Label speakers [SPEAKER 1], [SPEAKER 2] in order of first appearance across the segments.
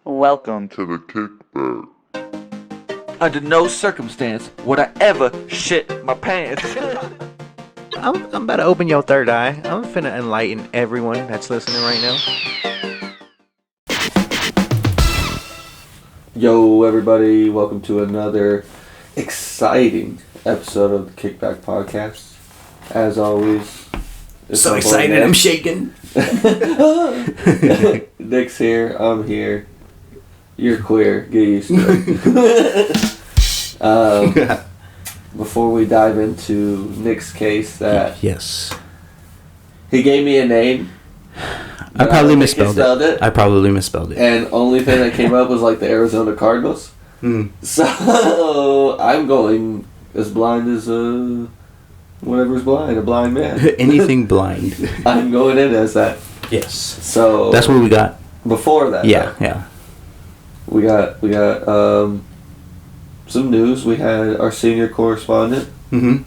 [SPEAKER 1] Welcome to the kickback. Under no circumstance would I ever shit my pants.
[SPEAKER 2] I'm about to open your third eye. I'm finna enlighten everyone that's listening right now.
[SPEAKER 3] Yo, everybody, welcome to another exciting episode of the Kickback Podcast. As always, it's
[SPEAKER 2] So
[SPEAKER 3] my boy
[SPEAKER 2] excited,
[SPEAKER 3] Nick.
[SPEAKER 2] I'm shaking.
[SPEAKER 3] Nick's here, I'm here. You're queer, get used to it. Before we dive into Nick's case, that
[SPEAKER 2] Yes.
[SPEAKER 3] he gave me a name.
[SPEAKER 2] I probably misspelled
[SPEAKER 3] spelled
[SPEAKER 2] it. I probably misspelled it.
[SPEAKER 3] And only thing that came up was like the Arizona Cardinals. So I'm going as blind as whatever's blind, a blind man.
[SPEAKER 2] Anything blind.
[SPEAKER 3] I'm going in as that.
[SPEAKER 2] Yes.
[SPEAKER 3] So
[SPEAKER 2] That's what we got.
[SPEAKER 3] before that,
[SPEAKER 2] Yeah,
[SPEAKER 3] though,
[SPEAKER 2] yeah.
[SPEAKER 3] we got some news. We had our senior correspondent,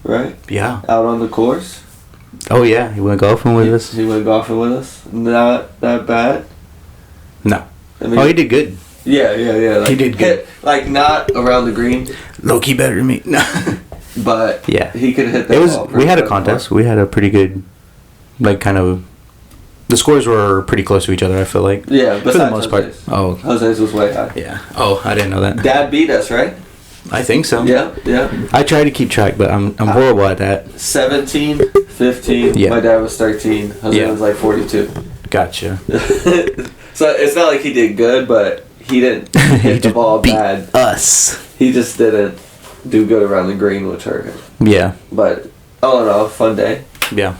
[SPEAKER 3] right,
[SPEAKER 2] Yeah.
[SPEAKER 3] out on the course.
[SPEAKER 2] Oh, yeah. He went golfing with us?
[SPEAKER 3] He went golfing with us. Not that bad.
[SPEAKER 2] No.
[SPEAKER 3] I mean,
[SPEAKER 2] Oh, he did good.
[SPEAKER 3] Yeah. Like,
[SPEAKER 2] He did good.
[SPEAKER 3] Like not around the green,
[SPEAKER 2] Low-key better than me. No.
[SPEAKER 3] but
[SPEAKER 2] Yeah.
[SPEAKER 3] he could hit that.
[SPEAKER 2] It was.
[SPEAKER 3] ball
[SPEAKER 2] We had a
[SPEAKER 3] pretty
[SPEAKER 2] contest.
[SPEAKER 3] far.
[SPEAKER 2] We had a pretty good, like, kind of. The scores were pretty close to each other, I feel like.
[SPEAKER 3] Yeah,
[SPEAKER 2] For the
[SPEAKER 3] besides
[SPEAKER 2] most part.
[SPEAKER 3] Jose's.
[SPEAKER 2] Oh.
[SPEAKER 3] Jose's was way high.
[SPEAKER 2] Yeah. Oh, I didn't know that.
[SPEAKER 3] Dad beat us, right?
[SPEAKER 2] I think so.
[SPEAKER 3] Yeah.
[SPEAKER 2] I try to keep track, but I'm horrible at that.
[SPEAKER 3] 17, 15.
[SPEAKER 2] Yeah.
[SPEAKER 3] My dad was 13. Jose
[SPEAKER 2] Yeah.
[SPEAKER 3] was like 42.
[SPEAKER 2] Gotcha.
[SPEAKER 3] So it's not like he did good, but he didn't hit the
[SPEAKER 2] just
[SPEAKER 3] ball
[SPEAKER 2] beat
[SPEAKER 3] bad.
[SPEAKER 2] us.
[SPEAKER 3] He just didn't do good around the green, which hurt him.
[SPEAKER 2] Yeah.
[SPEAKER 3] But all in all, fun day.
[SPEAKER 2] Yeah.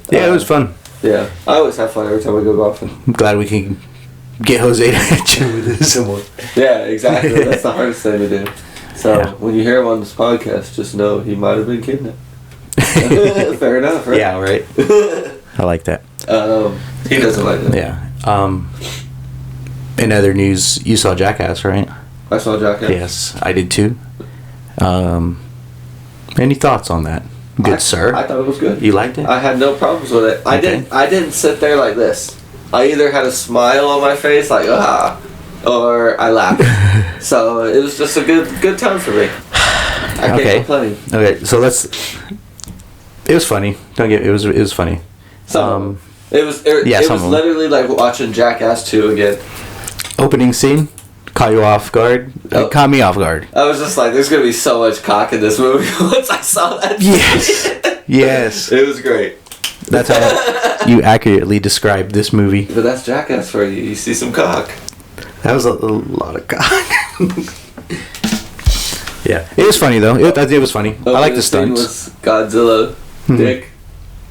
[SPEAKER 2] Yeah, it was fun.
[SPEAKER 3] Yeah, I always have fun every time we go golfing.
[SPEAKER 2] I'm glad we can get Jose to chill with us some more.
[SPEAKER 3] Yeah, exactly. That's the hardest thing to do. So
[SPEAKER 2] Yeah.
[SPEAKER 3] when you hear him on this podcast, just know he might have been kidnapped. Fair enough, right?
[SPEAKER 2] Yeah, right. I like that.
[SPEAKER 3] He doesn't like that.
[SPEAKER 2] Yeah. In other news, you saw Jackass, right?
[SPEAKER 3] I saw Jackass.
[SPEAKER 2] Yes, I did too. Any thoughts on that? Good, sir.
[SPEAKER 3] I thought it was good.
[SPEAKER 2] You liked it?
[SPEAKER 3] I had no problems with it. I
[SPEAKER 2] Okay.
[SPEAKER 3] didn't sit there like this. I either had a smile on my face, like or I laughed. So it was just a good time for me. I can't
[SPEAKER 2] Okay.
[SPEAKER 3] complain.
[SPEAKER 2] Okay, so let's. It was funny. It was funny.
[SPEAKER 3] It was
[SPEAKER 2] yeah, some of them.
[SPEAKER 3] literally like watching Jackass 2 again.
[SPEAKER 2] Opening scene caught you off guard. It caught me off guard.
[SPEAKER 3] I was just like, there's gonna be so much cock in this movie once I saw that.
[SPEAKER 2] Yes. Yes.
[SPEAKER 3] It was great.
[SPEAKER 2] That's how you accurately described this movie.
[SPEAKER 3] But that's Jackass for you. You see some cock.
[SPEAKER 2] That was a lot of cock. Yeah, it was funny though. It was funny. I like the stunts.
[SPEAKER 3] Was Godzilla, Dick,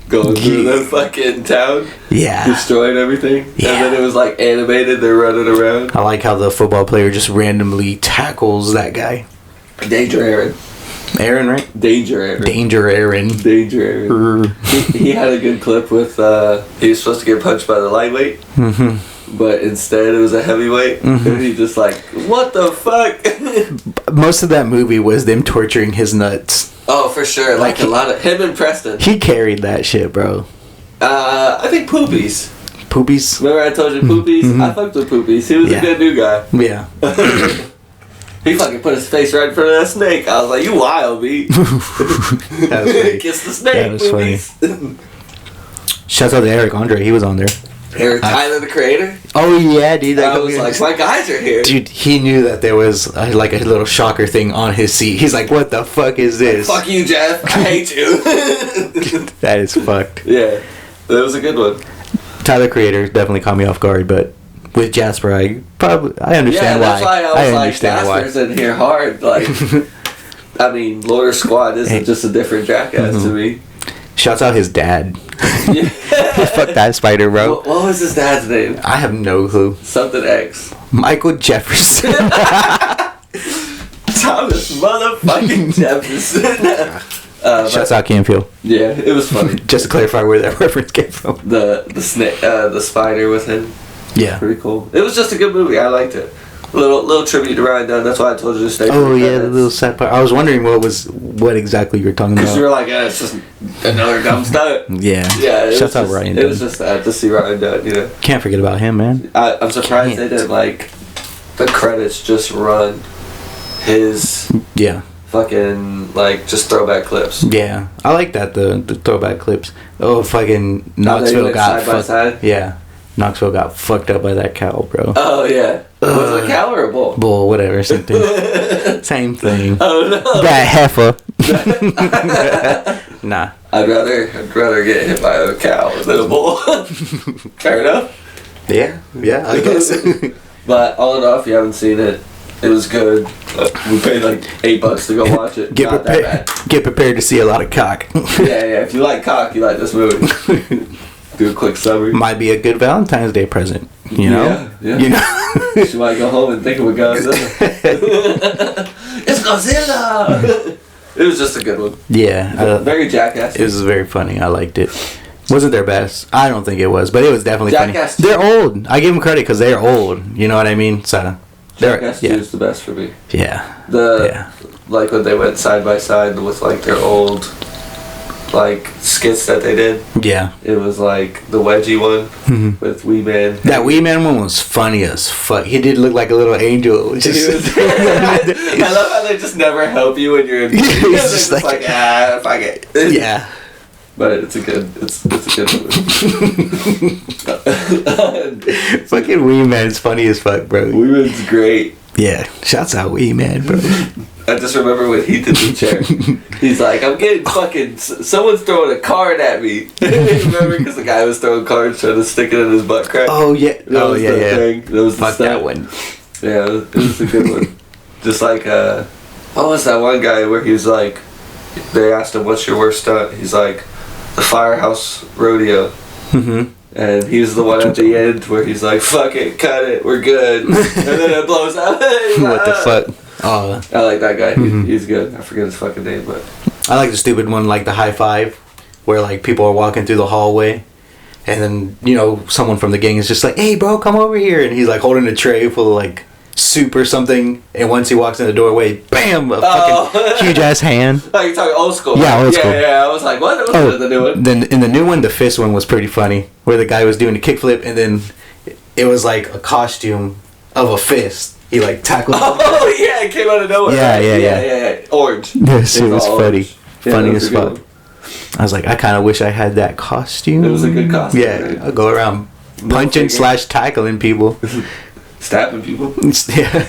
[SPEAKER 3] going through the fucking town, destroying everything, and then it was like animated. They're running around.
[SPEAKER 2] I like how the football player just randomly tackles that guy.
[SPEAKER 3] Danger Aaron.
[SPEAKER 2] Aaron, right?
[SPEAKER 3] Danger Aaron.
[SPEAKER 2] Danger Aaron.
[SPEAKER 3] Danger Aaron. He had a good clip with. He was supposed to get punched by the lightweight. But instead it was a heavyweight, and he just like, what the fuck?
[SPEAKER 2] Most of that movie was them torturing his nuts.
[SPEAKER 3] Oh, for sure. Like a lot of him and Preston.
[SPEAKER 2] He carried that shit, bro.
[SPEAKER 3] I think Poopies.
[SPEAKER 2] Poopies?
[SPEAKER 3] Remember I told you Poopies? I fucked with Poopies. He was a good new guy.
[SPEAKER 2] Yeah.
[SPEAKER 3] He fucking put his face right in front of that snake. I was like, you wild, B.
[SPEAKER 2] That was funny.
[SPEAKER 3] Kiss the snake,
[SPEAKER 2] That was
[SPEAKER 3] Poopies.
[SPEAKER 2] Shouts out to Eric Andre. He was on there.
[SPEAKER 3] Eric Tyler, the creator?
[SPEAKER 2] Oh, yeah, dude.
[SPEAKER 3] I was like, my guys are here.
[SPEAKER 2] Dude, he knew that there was like a little shocker thing on his seat. He's like, what the fuck is this?
[SPEAKER 3] Fuck you, Jeff. I hate you.
[SPEAKER 2] That is fucked.
[SPEAKER 3] Yeah. That was a good one.
[SPEAKER 2] Tyler Creator definitely caught me off guard, but with Jasper, I understand
[SPEAKER 3] that's why I was like,
[SPEAKER 2] understand
[SPEAKER 3] Jasper's in here hard. Like, I mean, Lord Squad isn't just a different Jackass to me.
[SPEAKER 2] Shouts out his dad.
[SPEAKER 3] Yeah.
[SPEAKER 2] Fuck that spider, bro.
[SPEAKER 3] What was his dad's name?
[SPEAKER 2] I have no clue.
[SPEAKER 3] Something X.
[SPEAKER 2] Michael Jefferson.
[SPEAKER 3] Thomas motherfucking Jefferson.
[SPEAKER 2] Shouts out Canfield.
[SPEAKER 3] Yeah, it was funny.
[SPEAKER 2] Just to clarify where that reference came from.
[SPEAKER 3] The snake, the spider with him.
[SPEAKER 2] Yeah.
[SPEAKER 3] Pretty cool. It was just a good movie. I liked it. Little tribute to Ryan Dunn. That's why I told you to stay.
[SPEAKER 2] Oh yeah, the little sad part. I was wondering what exactly you were talking
[SPEAKER 3] Because
[SPEAKER 2] about.
[SPEAKER 3] you were like, it's just another dumb stunt.
[SPEAKER 2] Yeah.
[SPEAKER 3] Yeah.
[SPEAKER 2] Shouts out Ryan Dunn.
[SPEAKER 3] It was just to see Ryan Dunn.
[SPEAKER 2] Can't forget about him, man.
[SPEAKER 3] I'm surprised they didn't like the credits just run his
[SPEAKER 2] Yeah.
[SPEAKER 3] fucking like just throwback clips.
[SPEAKER 2] Yeah. I like that, the throwback clips. Oh, fucking
[SPEAKER 3] How they
[SPEAKER 2] Knoxville
[SPEAKER 3] went
[SPEAKER 2] got
[SPEAKER 3] side by
[SPEAKER 2] fucked.
[SPEAKER 3] side.
[SPEAKER 2] Yeah. Knoxville got fucked up by that cow, bro.
[SPEAKER 3] Oh yeah. Was it a cow or a bull?
[SPEAKER 2] Bull, whatever, same thing. Same thing.
[SPEAKER 3] Oh no.
[SPEAKER 2] That heifer. Nah.
[SPEAKER 3] I'd rather get hit by a cow than a bull. Fair enough.
[SPEAKER 2] Yeah, I guess.
[SPEAKER 3] But all in all, if you haven't seen it, it was good. We paid like $8 to go watch it.
[SPEAKER 2] Get
[SPEAKER 3] Not
[SPEAKER 2] prepared.
[SPEAKER 3] that bad.
[SPEAKER 2] Get prepared to see a lot of cock.
[SPEAKER 3] Yeah. If you like cock, you like this movie. Do a quick summary.
[SPEAKER 2] Might be a good Valentine's Day present. You know.
[SPEAKER 3] Yeah.
[SPEAKER 2] You know.
[SPEAKER 3] She might go home and think of a Godzilla. It's Godzilla. It was just a good one.
[SPEAKER 2] Yeah.
[SPEAKER 3] Very Jackass.
[SPEAKER 2] It was very funny. I liked it. Wasn't their best. I don't think it was, but it was definitely
[SPEAKER 3] Jackass
[SPEAKER 2] funny. They're old. I give them credit because they're old. You know what I mean? So,
[SPEAKER 3] Jackass 2 is the best for me.
[SPEAKER 2] Yeah.
[SPEAKER 3] Like when they went side by side with like their old like skits that they did.
[SPEAKER 2] Yeah.
[SPEAKER 3] It was like the wedgie one with Wee Man.
[SPEAKER 2] That Wee Man one was funny as fuck. He did look like a little angel.
[SPEAKER 3] I love how they just never help you when you're in
[SPEAKER 2] It's just like
[SPEAKER 3] fuck it.
[SPEAKER 2] Yeah.
[SPEAKER 3] But it's a good movie.
[SPEAKER 2] Fucking Wee Man's funny as fuck, bro.
[SPEAKER 3] Wee Man's great.
[SPEAKER 2] Yeah. Shouts out Wee Man, bro.
[SPEAKER 3] I just remember when he did the chair. He's like, I'm getting fucking... Someone's throwing a card at me. Remember? Because the guy was throwing cards trying to stick it in his butt crack.
[SPEAKER 2] Oh, yeah.
[SPEAKER 3] That was the
[SPEAKER 2] yeah.
[SPEAKER 3] thing. That was the
[SPEAKER 2] Fuck
[SPEAKER 3] stuff.
[SPEAKER 2] that one.
[SPEAKER 3] Yeah, it was a good one. Just like, what was that one guy where he was like, they asked him, what's your worst stunt? He's like, the Firehouse Rodeo.
[SPEAKER 2] Mm-hmm.
[SPEAKER 3] And he's the one at the end where he's like, fuck it, cut it, we're good. And then it blows up.
[SPEAKER 2] What the fuck? Oh,
[SPEAKER 3] I like that guy. He's good. I forget his fucking name, but
[SPEAKER 2] I like the stupid one, like the high five, where like people are walking through the hallway, and then you know someone from the gang is just like, "Hey, bro, come over here," and he's like holding a tray full of like soup or something, and once he walks in the doorway, bam, a fucking huge ass hand.
[SPEAKER 3] Oh, you're talking old school.
[SPEAKER 2] Yeah,
[SPEAKER 3] right?
[SPEAKER 2] old school.
[SPEAKER 3] Yeah. I was like, what?
[SPEAKER 2] Oh,
[SPEAKER 3] The new one?
[SPEAKER 2] then in the new one, the fist one was pretty funny, where the guy was doing a kickflip, and then it was like a costume of a fist. He like tackled.
[SPEAKER 3] Oh yeah, it came out of nowhere.
[SPEAKER 2] Yeah,
[SPEAKER 3] right?
[SPEAKER 2] yeah.
[SPEAKER 3] Orange.
[SPEAKER 2] Yes, it was
[SPEAKER 3] all
[SPEAKER 2] funny.
[SPEAKER 3] orange. Yeah,
[SPEAKER 2] Funny
[SPEAKER 3] that was
[SPEAKER 2] as
[SPEAKER 3] a good
[SPEAKER 2] fuck.
[SPEAKER 3] one.
[SPEAKER 2] I was like, I kind of wish I had that costume.
[SPEAKER 3] It was a good costume.
[SPEAKER 2] Yeah,
[SPEAKER 3] Right?
[SPEAKER 2] I'll go around punching / tackling people.
[SPEAKER 3] Stabbing people.
[SPEAKER 2] Yeah.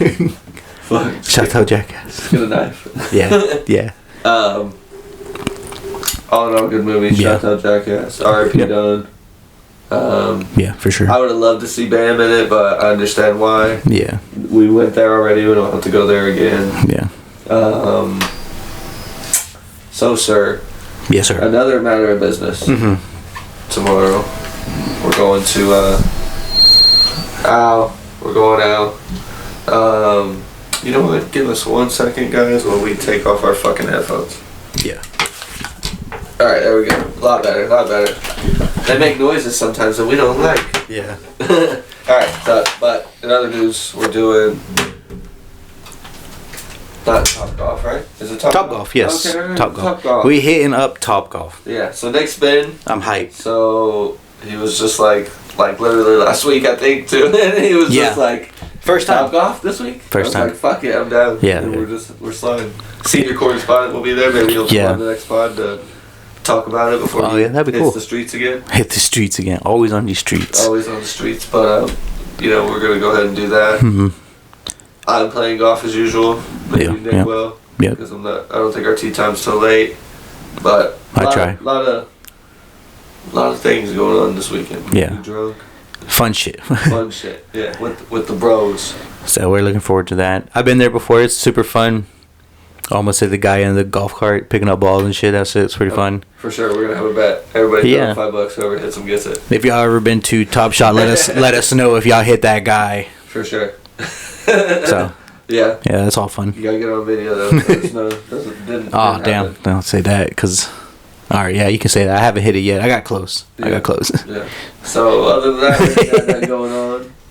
[SPEAKER 3] Fuck.
[SPEAKER 2] Shout out Jackass.
[SPEAKER 3] Get a knife.
[SPEAKER 2] Yeah.
[SPEAKER 3] All in all, good movie.
[SPEAKER 2] Yeah.
[SPEAKER 3] Shout out Jackass. R.I.P.
[SPEAKER 2] Yep.
[SPEAKER 3] Done.
[SPEAKER 2] Yeah, for sure.
[SPEAKER 3] I would have loved to see Bam in it, but I understand why.
[SPEAKER 2] Yeah.
[SPEAKER 3] We went there already. We don't have to go there again.
[SPEAKER 2] Yeah.
[SPEAKER 3] So, sir,
[SPEAKER 2] Yes, sir.
[SPEAKER 3] another matter of business. Tomorrow, we're going to, we're going out. You know what? Give us 1 second, guys, while we take off our fucking headphones.
[SPEAKER 2] Yeah.
[SPEAKER 3] Alright, there we go. A lot better. They make noises sometimes that we don't like.
[SPEAKER 2] Yeah.
[SPEAKER 3] Alright, but in other news, we're doing... Not Top Golf, right? Is it Top
[SPEAKER 2] Top Golf, yes.
[SPEAKER 3] Okay, right.
[SPEAKER 2] Top Golf.
[SPEAKER 3] Top Golf.
[SPEAKER 2] We hitting up Top Golf.
[SPEAKER 3] Yeah, so Nick's been...
[SPEAKER 2] I'm hyped.
[SPEAKER 3] So, he was just like literally last week, I think, too. And he was just like...
[SPEAKER 2] First
[SPEAKER 3] Top
[SPEAKER 2] time.
[SPEAKER 3] Golf this week?
[SPEAKER 2] First
[SPEAKER 3] I was
[SPEAKER 2] time.
[SPEAKER 3] like, fuck it, I'm down.
[SPEAKER 2] Yeah.
[SPEAKER 3] And we're sliding. Senior correspondent will be there. Maybe he'll come on the next pod to talk about it before he
[SPEAKER 2] that'd be
[SPEAKER 3] hits
[SPEAKER 2] cool.
[SPEAKER 3] the streets again.
[SPEAKER 2] Hit the streets again. Always on these streets.
[SPEAKER 3] Always on the streets, but we're gonna go ahead and do that. I'm playing golf as usual. Maybe Nick will.
[SPEAKER 2] Yeah.
[SPEAKER 3] Because I don't think our tee time's till late. But
[SPEAKER 2] I try.
[SPEAKER 3] A lot of things going on this weekend.
[SPEAKER 2] Yeah.
[SPEAKER 3] Be drunk.
[SPEAKER 2] Fun shit.
[SPEAKER 3] Fun shit. Yeah. With the bros.
[SPEAKER 2] So we're looking forward to that. I've been there before. It's super fun. Almost like the guy in the golf cart picking up balls and shit. That's it. It's pretty fun.
[SPEAKER 3] For sure, we're gonna have a bet. Everybody throw $5. Whoever hits them gets it.
[SPEAKER 2] If y'all ever been to Top Shot, let us know if y'all hit that guy.
[SPEAKER 3] For sure.
[SPEAKER 2] So
[SPEAKER 3] yeah,
[SPEAKER 2] that's all fun.
[SPEAKER 3] you gotta get on video though. Didn't
[SPEAKER 2] Oh damn!
[SPEAKER 3] happen.
[SPEAKER 2] Don't say that, cause. All right, yeah, you can say that. I haven't hit it yet. I got close.
[SPEAKER 3] Yeah. So other than that, we got that going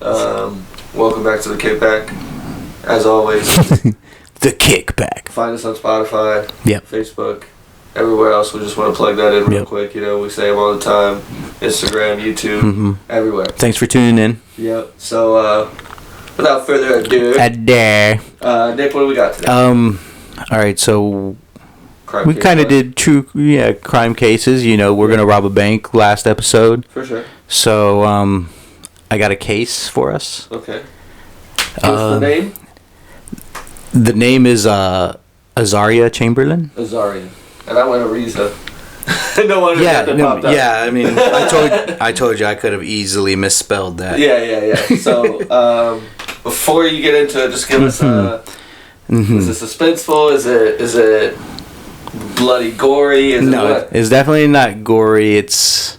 [SPEAKER 3] on. Welcome back to the Kickback. As always,
[SPEAKER 2] The Kickback.
[SPEAKER 3] find us on Spotify,
[SPEAKER 2] Yep.
[SPEAKER 3] Facebook, everywhere else. We just want to plug that in real
[SPEAKER 2] Yep.
[SPEAKER 3] quick. We say them all the time. Instagram, YouTube, everywhere.
[SPEAKER 2] Thanks for tuning in.
[SPEAKER 3] Yep. So without further ado,
[SPEAKER 2] Nick,
[SPEAKER 3] what do we got today?
[SPEAKER 2] all right, so
[SPEAKER 3] Crime
[SPEAKER 2] we
[SPEAKER 3] case
[SPEAKER 2] kind of
[SPEAKER 3] file?
[SPEAKER 2] did crime cases. You know, we're gonna rob a bank last episode.
[SPEAKER 3] For sure.
[SPEAKER 2] So, I got a case for us.
[SPEAKER 3] Okay. What's the name?
[SPEAKER 2] The name is Azaria Chamberlain.
[SPEAKER 3] Azaria. And I went to Riza. No wonder
[SPEAKER 2] Yeah,
[SPEAKER 3] that popped up.
[SPEAKER 2] yeah. I mean, I told you I could have easily misspelled that.
[SPEAKER 3] Yeah. So, before you get into it, just give us is it suspenseful? Is it bloody gory? Is it what?
[SPEAKER 2] It's definitely not gory. It's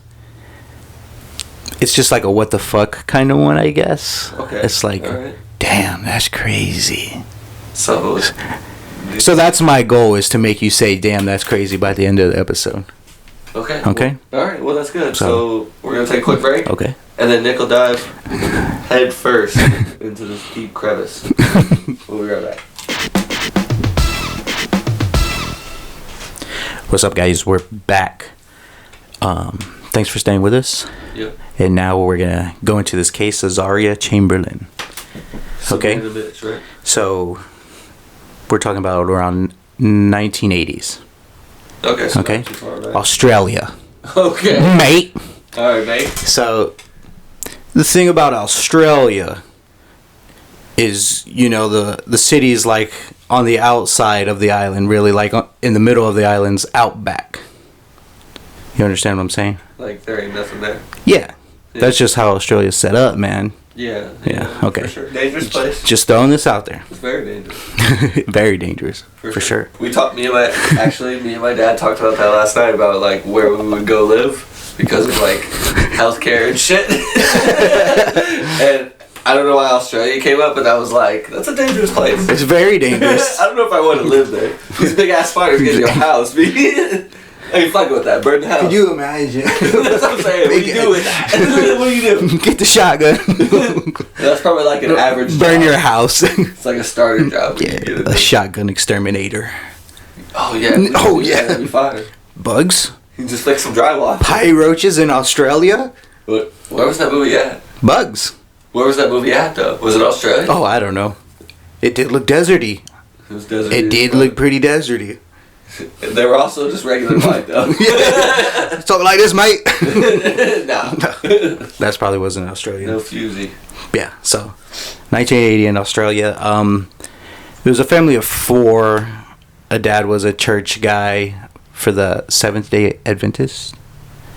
[SPEAKER 2] just like a what the fuck kind of one, I guess.
[SPEAKER 3] Okay.
[SPEAKER 2] It's like,
[SPEAKER 3] Alright.
[SPEAKER 2] damn, that's crazy.
[SPEAKER 3] So
[SPEAKER 2] that's my goal, is to make you say, damn, that's crazy by the end of the episode.
[SPEAKER 3] Okay.
[SPEAKER 2] Okay.
[SPEAKER 3] All right. Well, that's good.
[SPEAKER 2] So
[SPEAKER 3] So we're gonna take a quick break.
[SPEAKER 2] Okay.
[SPEAKER 3] And then Nick will dive head first into this deep crevice. We'll be right back.
[SPEAKER 2] What's up, guys? We're back. Thanks for staying with us.
[SPEAKER 3] Yep.
[SPEAKER 2] And now we're gonna go into this case, Azaria Chamberlain. Okay.
[SPEAKER 3] In a minute, right?
[SPEAKER 2] So we're talking about around 1980s.
[SPEAKER 3] Okay. So
[SPEAKER 2] Okay.
[SPEAKER 3] not too far back.
[SPEAKER 2] Australia,
[SPEAKER 3] Okay.
[SPEAKER 2] mate.
[SPEAKER 3] All right, mate.
[SPEAKER 2] So the thing about Australia is, you know, the city's like on the outside of the island, really, like in the middle of the island's outback. You understand what I'm saying?
[SPEAKER 3] Like there ain't nothing there.
[SPEAKER 2] Yeah.
[SPEAKER 3] Yeah.
[SPEAKER 2] That's just how Australia's set up, man.
[SPEAKER 3] Yeah.
[SPEAKER 2] Yeah, okay.
[SPEAKER 3] For sure. Dangerous place.
[SPEAKER 2] Just throwing this out there.
[SPEAKER 3] It's very dangerous.
[SPEAKER 2] Very dangerous, for sure.
[SPEAKER 3] We talked. Me and my dad talked about that last night about like where we would go live because of like healthcare and shit. And I don't know why Australia came up, but I was like, that's a dangerous place.
[SPEAKER 2] It's very dangerous.
[SPEAKER 3] I don't know if I want to live there. These big ass spiders get in your house. I ain't fucking with that. Burn the house.
[SPEAKER 2] Could you imagine?
[SPEAKER 3] That's what I'm saying. What do you do with that? What do you do?
[SPEAKER 2] Get the shotgun.
[SPEAKER 3] That's probably like an average
[SPEAKER 2] Burn
[SPEAKER 3] job.
[SPEAKER 2] your house.
[SPEAKER 3] It's like a starter job.
[SPEAKER 2] Yeah, a shotgun exterminator.
[SPEAKER 3] Oh yeah.
[SPEAKER 2] Oh, yeah.
[SPEAKER 3] That'd be fire.
[SPEAKER 2] Bugs?
[SPEAKER 3] You just fix some drywall.
[SPEAKER 2] Pie roaches in Australia?
[SPEAKER 3] Where was that movie at?
[SPEAKER 2] Bugs.
[SPEAKER 3] Where was that movie at though? Was it Australia?
[SPEAKER 2] Oh, I don't know. It did look deserty.
[SPEAKER 3] It was desert.
[SPEAKER 2] It did look pretty deserty.
[SPEAKER 3] They were also just regular white though.
[SPEAKER 2] Talking like this, mate.
[SPEAKER 3] No.
[SPEAKER 2] That's probably wasn't Australia.
[SPEAKER 3] No fusey.
[SPEAKER 2] Yeah, so 1980 in Australia. It was a family of 4. A dad was a church guy for the Seventh-day Adventists.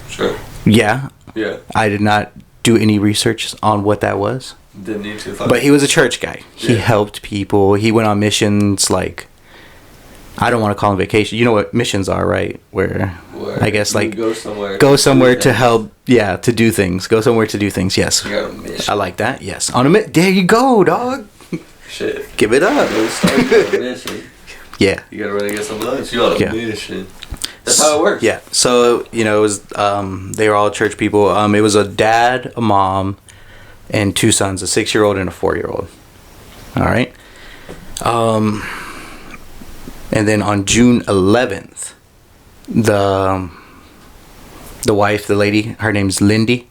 [SPEAKER 3] Sure.
[SPEAKER 2] Yeah,
[SPEAKER 3] Yeah.
[SPEAKER 2] I did not do any research on what that was,
[SPEAKER 3] Didn't need to.
[SPEAKER 2] but he was a church guy. He
[SPEAKER 3] Yeah.
[SPEAKER 2] helped people. He went on missions, like, I don't want to call them vacation. You know what missions are, right? Where I guess
[SPEAKER 3] you
[SPEAKER 2] like
[SPEAKER 3] go somewhere.
[SPEAKER 2] to help. Yeah, to do things. Go somewhere to do things. Yes,
[SPEAKER 3] You got a mission.
[SPEAKER 2] I like that. Yes, there you go, dog.
[SPEAKER 3] Shit.
[SPEAKER 2] Give it up.
[SPEAKER 3] Go start on a mission.
[SPEAKER 2] Yeah.
[SPEAKER 3] You gotta really get some lunch. You on a
[SPEAKER 2] Yeah.
[SPEAKER 3] mission. That's how it works.
[SPEAKER 2] Yeah. So, you know, it was they were all church people. It was a dad, a mom, and 2 sons, a 6-year-old and a 4-year-old. All right. And then on June 11th, the wife, the lady, her name's Lindy.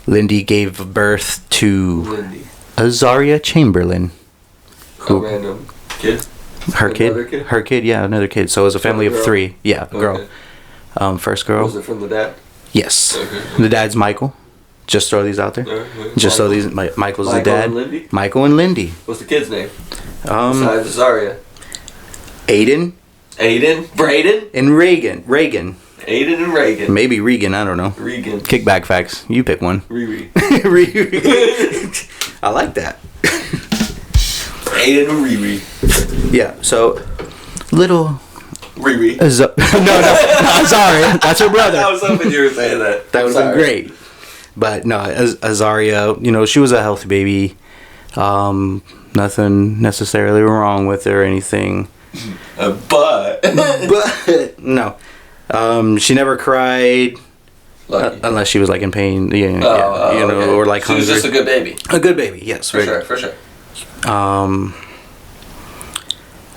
[SPEAKER 2] Lindy gave birth to
[SPEAKER 3] Lindy.
[SPEAKER 2] Azaria Chamberlain.
[SPEAKER 3] A random kid. Another kid?
[SPEAKER 2] Her kid, yeah, another kid. So it was a family of
[SPEAKER 3] Girl?
[SPEAKER 2] 3. Yeah, a girl.
[SPEAKER 3] Okay.
[SPEAKER 2] First girl.
[SPEAKER 3] Was it from the dad?
[SPEAKER 2] Yes.
[SPEAKER 3] Okay.
[SPEAKER 2] The dad's Michael. Just throw these out there.
[SPEAKER 3] Alright.
[SPEAKER 2] Just throw these. Michael's the
[SPEAKER 3] Michael
[SPEAKER 2] dad.
[SPEAKER 3] and Lindy?
[SPEAKER 2] Michael and Lindy.
[SPEAKER 3] What's the kid's name? Besides Azaria.
[SPEAKER 2] Aiden
[SPEAKER 3] Aiden? Braden?
[SPEAKER 2] and Reagan.
[SPEAKER 3] Aiden and Reagan.
[SPEAKER 2] Maybe Regan. I don't know.
[SPEAKER 3] Regan.
[SPEAKER 2] Kickback facts. You pick one.
[SPEAKER 3] Riri.
[SPEAKER 2] I like that.
[SPEAKER 3] Aiden and Riri.
[SPEAKER 2] Yeah. So little.
[SPEAKER 3] Riri.
[SPEAKER 2] No, Azaria. That's her brother.
[SPEAKER 3] I was hoping you were saying that.
[SPEAKER 2] That was
[SPEAKER 3] Sorry.
[SPEAKER 2] great. But no, Azaria, you know, she was a healthy baby. Nothing necessarily wrong with her or anything.
[SPEAKER 3] But.
[SPEAKER 2] But no. She never cried
[SPEAKER 3] Lucky.
[SPEAKER 2] unless she was like in pain, you know,
[SPEAKER 3] Okay.
[SPEAKER 2] or like
[SPEAKER 3] She
[SPEAKER 2] hungry.
[SPEAKER 3] was just a good baby.
[SPEAKER 2] A good baby, yes,
[SPEAKER 3] For sure.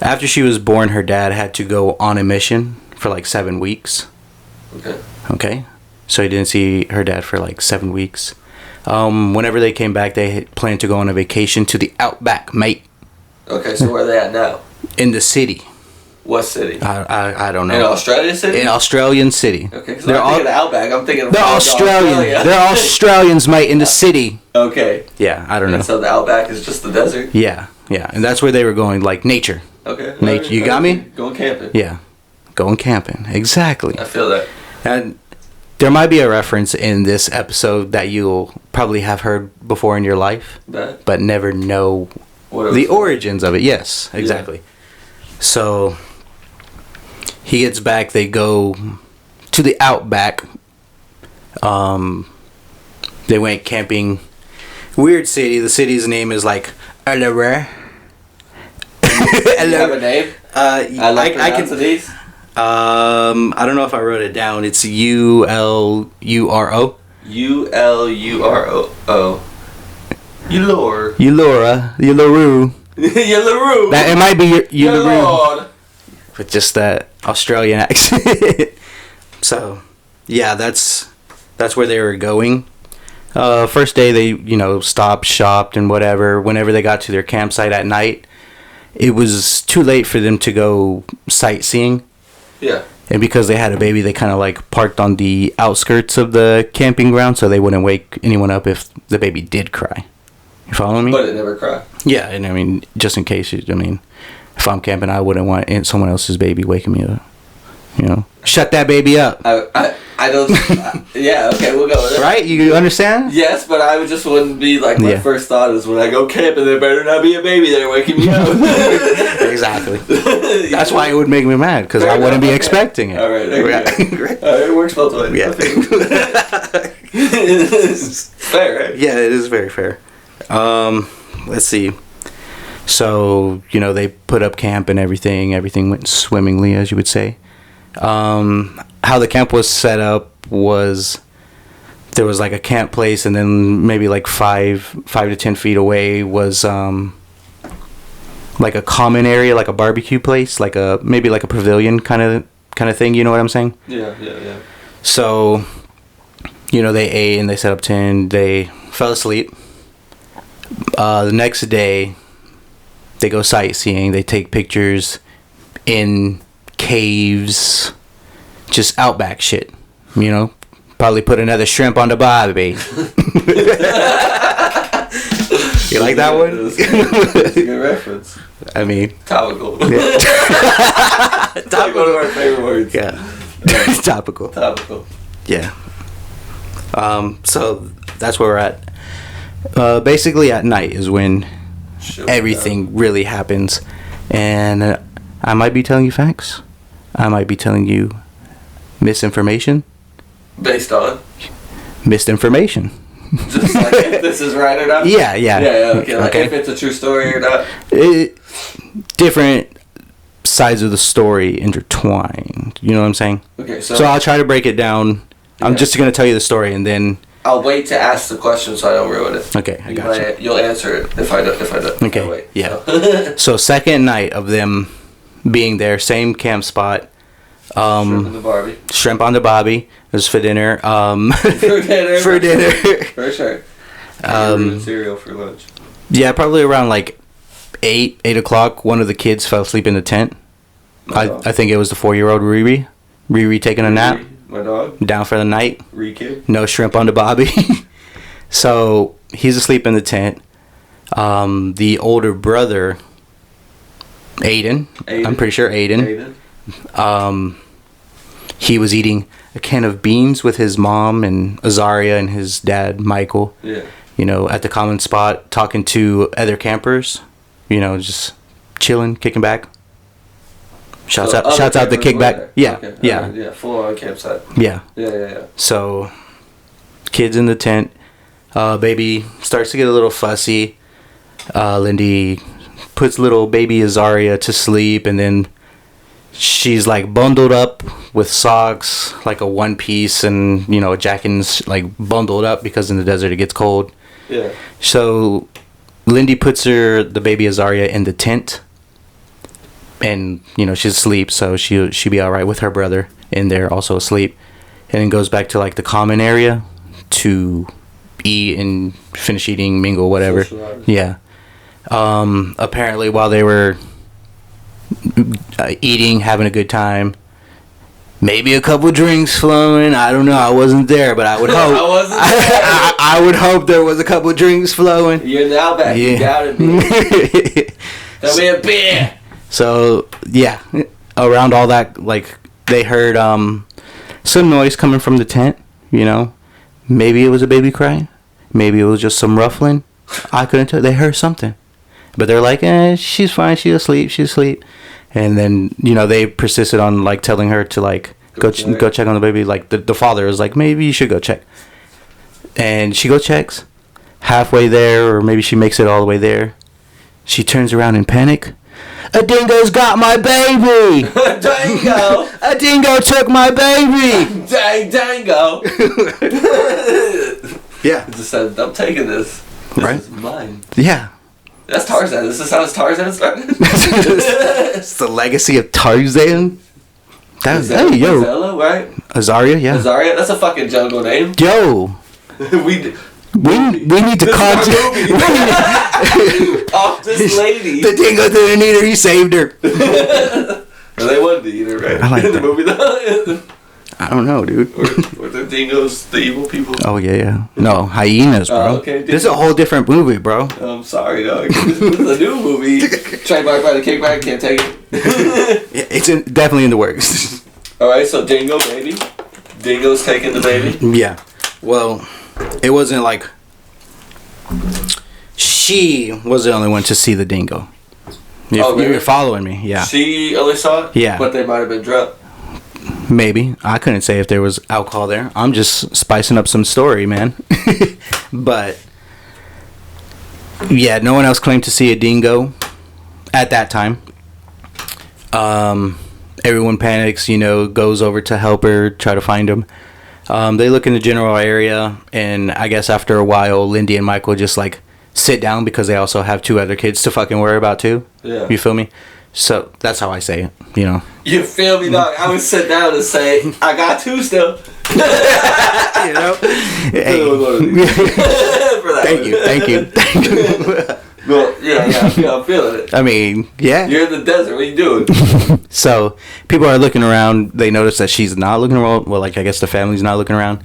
[SPEAKER 2] After she was born, her dad had to go on a mission for like 7 weeks.
[SPEAKER 3] Okay.
[SPEAKER 2] Okay, so he didn't see her dad for like 7 weeks. Whenever they came back, they had planned to go on a vacation to the outback, mate.
[SPEAKER 3] Okay, so where are they at now?
[SPEAKER 2] In the city.
[SPEAKER 3] What city?
[SPEAKER 2] I don't know.
[SPEAKER 3] In Australia city?
[SPEAKER 2] In Australian city.
[SPEAKER 3] Okay, because I'm thinking of Outback. I'm thinking of
[SPEAKER 2] They're Australian.
[SPEAKER 3] Australia.
[SPEAKER 2] They're Australians, mate, in the city.
[SPEAKER 3] Okay.
[SPEAKER 2] Yeah, I don't know.
[SPEAKER 3] And so the Outback is just the desert?
[SPEAKER 2] Yeah, and that's where they were going, like nature.
[SPEAKER 3] Okay.
[SPEAKER 2] Nature. You got me?
[SPEAKER 3] Going camping.
[SPEAKER 2] Yeah, going camping. Exactly.
[SPEAKER 3] I feel that.
[SPEAKER 2] And there might be a reference in this episode that you'll probably have heard before in your life, but never know the origins of it. Yes, exactly. Yeah. So he gets back. They go to the outback. They went camping. Weird city. The city's name is like azaria.
[SPEAKER 3] You have a name? I can these.
[SPEAKER 2] I don't know if I wrote it down. It's ULURO.
[SPEAKER 3] ULURO. Ulura.
[SPEAKER 2] Uluru.
[SPEAKER 3] Uluru.
[SPEAKER 2] That it might be Uluru.
[SPEAKER 3] Uluru.
[SPEAKER 2] With just that Australian accent. So, yeah, that's where they were going. First day they, stopped, shopped, and whatever. Whenever they got to their campsite at night, it was too late for them to go sightseeing.
[SPEAKER 3] Yeah.
[SPEAKER 2] And because they had a baby, they kind of like parked on the outskirts of the camping ground so they wouldn't wake anyone up if the baby did cry. You following me?
[SPEAKER 3] But it never cried.
[SPEAKER 2] Yeah, and I mean, just in case, if I'm camping, I wouldn't want someone else's baby waking me up. Shut that baby up.
[SPEAKER 3] I don't. Yeah, okay, we'll go with it.
[SPEAKER 2] Right? You understand?
[SPEAKER 3] Yes, but I just wouldn't be like my first thought is when I go camping, there better not be a baby there waking me up.
[SPEAKER 2] Exactly. That's why it would make me mad because I wouldn't be expecting it.
[SPEAKER 3] All right, it works both ways.
[SPEAKER 2] Yeah.
[SPEAKER 3] It's fair, right?
[SPEAKER 2] Yeah, it is very fair. Let's see. So, they put up camp and everything. Everything went swimmingly, as you would say. How the camp was set up was there was like a camp place, and then maybe like 5 to 10 feet away was like a common area, like a barbecue place, maybe like a pavilion kind of thing. You know what I'm saying?
[SPEAKER 3] Yeah.
[SPEAKER 2] So, they ate and they set up tent. They fell asleep. The next day, they go sightseeing. They take pictures in caves, just outback shit. Probably put another shrimp on the barbie. You like that one?
[SPEAKER 3] That's a good reference.
[SPEAKER 2] I mean,
[SPEAKER 3] topical.
[SPEAKER 2] Yeah.
[SPEAKER 3] Topical. One of our favorite words.
[SPEAKER 2] Yeah. Topical. Yeah. So that's where we're at. Basically, at night is when everything really happens, and I might be telling you facts. I might be telling you misinformation.
[SPEAKER 3] Based on?
[SPEAKER 2] Misinformation.
[SPEAKER 3] Just like if this is right or not?
[SPEAKER 2] Yeah.
[SPEAKER 3] Okay. Like if it's a true story or not?
[SPEAKER 2] Different sides of the story intertwined. You know what I'm saying?
[SPEAKER 3] Okay,
[SPEAKER 2] so I'll try to break it down. Yeah. I'm just going to tell you the story and then...
[SPEAKER 3] I'll wait to ask the question so I don't ruin it.
[SPEAKER 2] Okay, I got you.
[SPEAKER 3] You'll answer it if I don't.
[SPEAKER 2] Okay,
[SPEAKER 3] wait.
[SPEAKER 2] Yeah. So second night of them being there, same camp spot.
[SPEAKER 3] Shrimp on the Barbie.
[SPEAKER 2] Shrimp on the Barbie. It was for dinner.
[SPEAKER 3] For dinner. For sure. Cereal for lunch.
[SPEAKER 2] Yeah, probably around like 8 o'clock. One of the kids fell asleep in the tent. I think it was the 4-year-old Riri. Riri taking a nap.
[SPEAKER 3] My dog.
[SPEAKER 2] Down for the night.
[SPEAKER 3] Kid.
[SPEAKER 2] No shrimp on the Barbie. So he's asleep in the tent. The older brother, Aiden. I'm pretty sure Aiden. He was eating a can of beans with his mom and Azaria and his dad Michael.
[SPEAKER 3] Yeah.
[SPEAKER 2] At the common spot, talking to other campers. Just chilling, kicking back. Shouts out the kickback. Yeah,
[SPEAKER 3] okay.
[SPEAKER 2] Yeah.
[SPEAKER 3] Yeah, full on campsite.
[SPEAKER 2] Yeah.
[SPEAKER 3] Yeah.
[SPEAKER 2] So, kids in the tent. Baby starts to get a little fussy. Lindy puts little baby Azaria to sleep, and then she's like bundled up with socks, like a one piece, and a jacket's like bundled up because in the desert it gets cold.
[SPEAKER 3] Yeah.
[SPEAKER 2] So, Lindy puts the baby Azaria in the tent. And she's asleep, so she'll be all right with her brother in there also asleep, and then goes back to like the common area to eat and finish eating, mingle, whatever.
[SPEAKER 3] Socialize.
[SPEAKER 2] Yeah. Apparently, while they were eating, having a good time, maybe a couple drinks flowing. I don't know. I wasn't there, but I would hope.
[SPEAKER 3] I wasn't there.
[SPEAKER 2] I would hope there was a couple drinks flowing.
[SPEAKER 3] You're now back.
[SPEAKER 2] Yeah.
[SPEAKER 3] You gotta be. Tell me a beer.
[SPEAKER 2] So yeah, around all that, like they heard some noise coming from the tent. You know, maybe it was a baby crying. Maybe it was just some ruffling. I couldn't tell. They heard something, but they're like, she's fine. She's asleep. And then, you know, they persisted on, like, telling her to, like, go check on the baby. Like, the father was like, maybe you should go check. And she checks. Halfway there, or maybe she makes it all the way there. She turns around in panic. A dingo's got my baby!
[SPEAKER 3] Dingo!
[SPEAKER 2] A dingo took my baby!
[SPEAKER 3] Dingo!
[SPEAKER 2] Yeah.
[SPEAKER 3] Just said, I'm taking this. This
[SPEAKER 2] Right.
[SPEAKER 3] is mine.
[SPEAKER 2] Yeah.
[SPEAKER 3] That's Tarzan. This is how Tarzan started?
[SPEAKER 2] It's the legacy of Tarzan. Hey, yo.
[SPEAKER 3] Zella, right?
[SPEAKER 2] Azaria, yeah.
[SPEAKER 3] Azaria? That's a fucking jungle name.
[SPEAKER 2] Yo.
[SPEAKER 3] we
[SPEAKER 2] We need to
[SPEAKER 3] This is our
[SPEAKER 2] contact.
[SPEAKER 3] movie. Off this lady.
[SPEAKER 2] The dingo didn't need her. He saved her.
[SPEAKER 3] No, they wanted to eat her, right?
[SPEAKER 2] I like
[SPEAKER 3] In the
[SPEAKER 2] that.
[SPEAKER 3] movie, though.
[SPEAKER 2] I don't know, dude.
[SPEAKER 3] Or the dingoes, the evil people.
[SPEAKER 2] Oh yeah. No, hyenas, bro.
[SPEAKER 3] Oh, okay.
[SPEAKER 2] This is a whole different movie, bro.
[SPEAKER 3] I'm sorry, dog. This is a new movie. Trademark by the kickback, can't take it.
[SPEAKER 2] It's definitely in the works.
[SPEAKER 3] Alright, so Dingo, baby. Dingo's taking the baby.
[SPEAKER 2] Yeah. Well, it wasn't like she was the only one to see the dingo.
[SPEAKER 3] Really?
[SPEAKER 2] You're following me, yeah.
[SPEAKER 3] She only saw it?
[SPEAKER 2] Yeah.
[SPEAKER 3] But they might have been drunk.
[SPEAKER 2] Maybe. I couldn't say if there was alcohol there. I'm just spicing up some story, man. But yeah, no one else claimed to see a dingo at that time. Everyone panics, you know, goes over to help her, try to find him. They look in the general area, and I guess after a while, Lindy and Michael just like sit down because they also have 2 other kids to fucking worry about too.
[SPEAKER 3] Yeah.
[SPEAKER 2] You feel me? So that's how I say it, you know.
[SPEAKER 3] You feel me, dog? I would sit down and say, I got 2 still.
[SPEAKER 2] You know? Hey.
[SPEAKER 3] For that
[SPEAKER 2] Thank you.
[SPEAKER 3] Well, yeah, I'm feeling it.
[SPEAKER 2] I mean, yeah.
[SPEAKER 3] You're in the desert. What are you doing?
[SPEAKER 2] So people are looking around. They notice that she's not looking around. Well, like I guess the family's not looking around.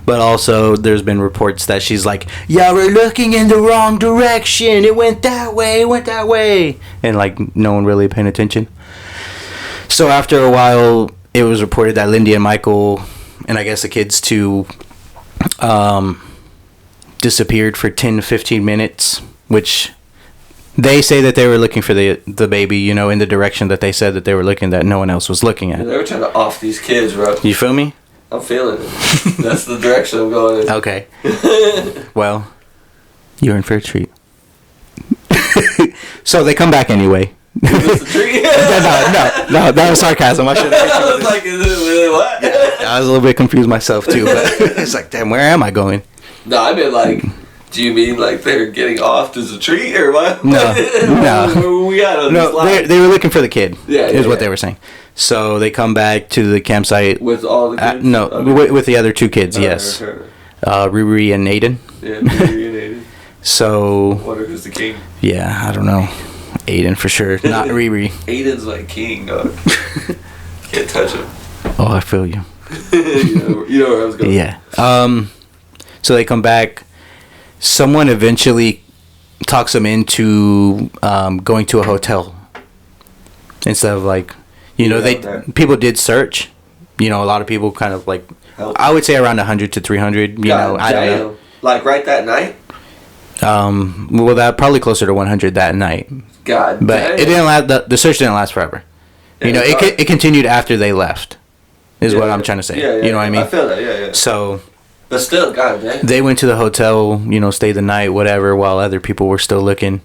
[SPEAKER 2] But also, there's been reports that she's like, "Y'all were looking in the wrong direction. It went that way. It went that way." And like no one really paying attention. So after a while, it was reported that Lindy and Michael, and I guess the kids too, disappeared for 10 to 15 minutes, which they say that they were looking for the baby, you know, in the direction that they said that they were looking, that no one else was looking at.
[SPEAKER 3] They were trying to off these kids, bro.
[SPEAKER 2] You feel me?
[SPEAKER 3] I'm feeling it. That's the direction I'm going in.
[SPEAKER 2] Okay. Well, you're in for a treat. So they come back anyway.
[SPEAKER 3] Is this a treat?
[SPEAKER 2] No, that was sarcasm. I should have.
[SPEAKER 3] I was like, is it really what?
[SPEAKER 2] I was a little bit confused myself too, but it's like, damn, where am I going?
[SPEAKER 3] No, I mean like, do you mean like they're getting off as a treat or what?
[SPEAKER 2] No.
[SPEAKER 3] Where we at on this
[SPEAKER 2] No,
[SPEAKER 3] line?
[SPEAKER 2] they were looking for the kid.
[SPEAKER 3] Yeah,
[SPEAKER 2] is what
[SPEAKER 3] yeah.
[SPEAKER 2] they were saying. So they come back to the campsite.
[SPEAKER 3] With all the kids?
[SPEAKER 2] No,
[SPEAKER 3] Okay.
[SPEAKER 2] with the other 2 kids. Yes,
[SPEAKER 3] Okay.
[SPEAKER 2] Riri and Aiden.
[SPEAKER 3] Yeah, reunited.
[SPEAKER 2] So
[SPEAKER 3] Wonder who's the king.
[SPEAKER 2] yeah, I don't know. Aiden for sure, not Riri.
[SPEAKER 3] Aiden's like king, dog. Can't touch him.
[SPEAKER 2] Oh, I feel you.
[SPEAKER 3] you know where I was going.
[SPEAKER 2] Yeah. So they come back. Someone eventually talks them into going to a hotel instead of like, you know, people did search. You know, a lot of people kind of like,
[SPEAKER 3] Help.
[SPEAKER 2] I would say around 100 to 300. You know, I don't know.
[SPEAKER 3] Like right that night.
[SPEAKER 2] Well, that probably closer to 100 that night.
[SPEAKER 3] God,
[SPEAKER 2] But
[SPEAKER 3] damn.
[SPEAKER 2] it didn't last. The search didn't last forever.
[SPEAKER 3] Yeah,
[SPEAKER 2] You know,
[SPEAKER 3] it's hard.
[SPEAKER 2] it continued after they left. Is what
[SPEAKER 3] Yeah,
[SPEAKER 2] I'm trying to say.
[SPEAKER 3] Yeah,
[SPEAKER 2] You know what I mean?
[SPEAKER 3] I feel that. Yeah.
[SPEAKER 2] So
[SPEAKER 3] But still, god damn.
[SPEAKER 2] they went to the hotel, you know, stayed the night, whatever, while other people were still looking.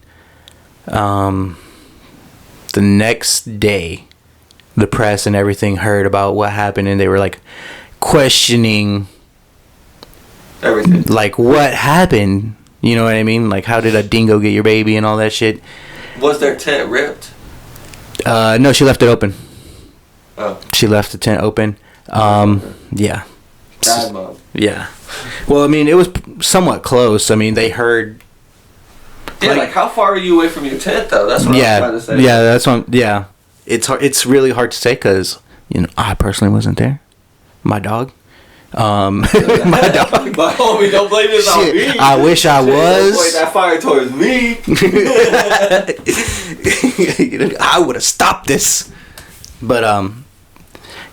[SPEAKER 2] The next day, the press and everything heard about what happened, and they were like questioning,
[SPEAKER 3] Everything.
[SPEAKER 2] like, what happened? You know what I mean? Like, how did a dingo get your baby and all that shit?
[SPEAKER 3] Was their tent ripped?
[SPEAKER 2] No, she left it open.
[SPEAKER 3] Oh.
[SPEAKER 2] She left the tent open. Yeah.
[SPEAKER 3] That's bad mom.
[SPEAKER 2] Yeah. Well, I mean, it was somewhat close. I mean, they heard.
[SPEAKER 3] Yeah, like how far are you away from your tent, though? That's what I was trying to say.
[SPEAKER 2] Yeah, that's what. Yeah, it's hard. It's really hard to say because I personally wasn't there. My dog. My dog.
[SPEAKER 3] My homie, don't blame this on me.
[SPEAKER 2] I wish I was.
[SPEAKER 3] Don't point that fire towards me.
[SPEAKER 2] I would have stopped this. But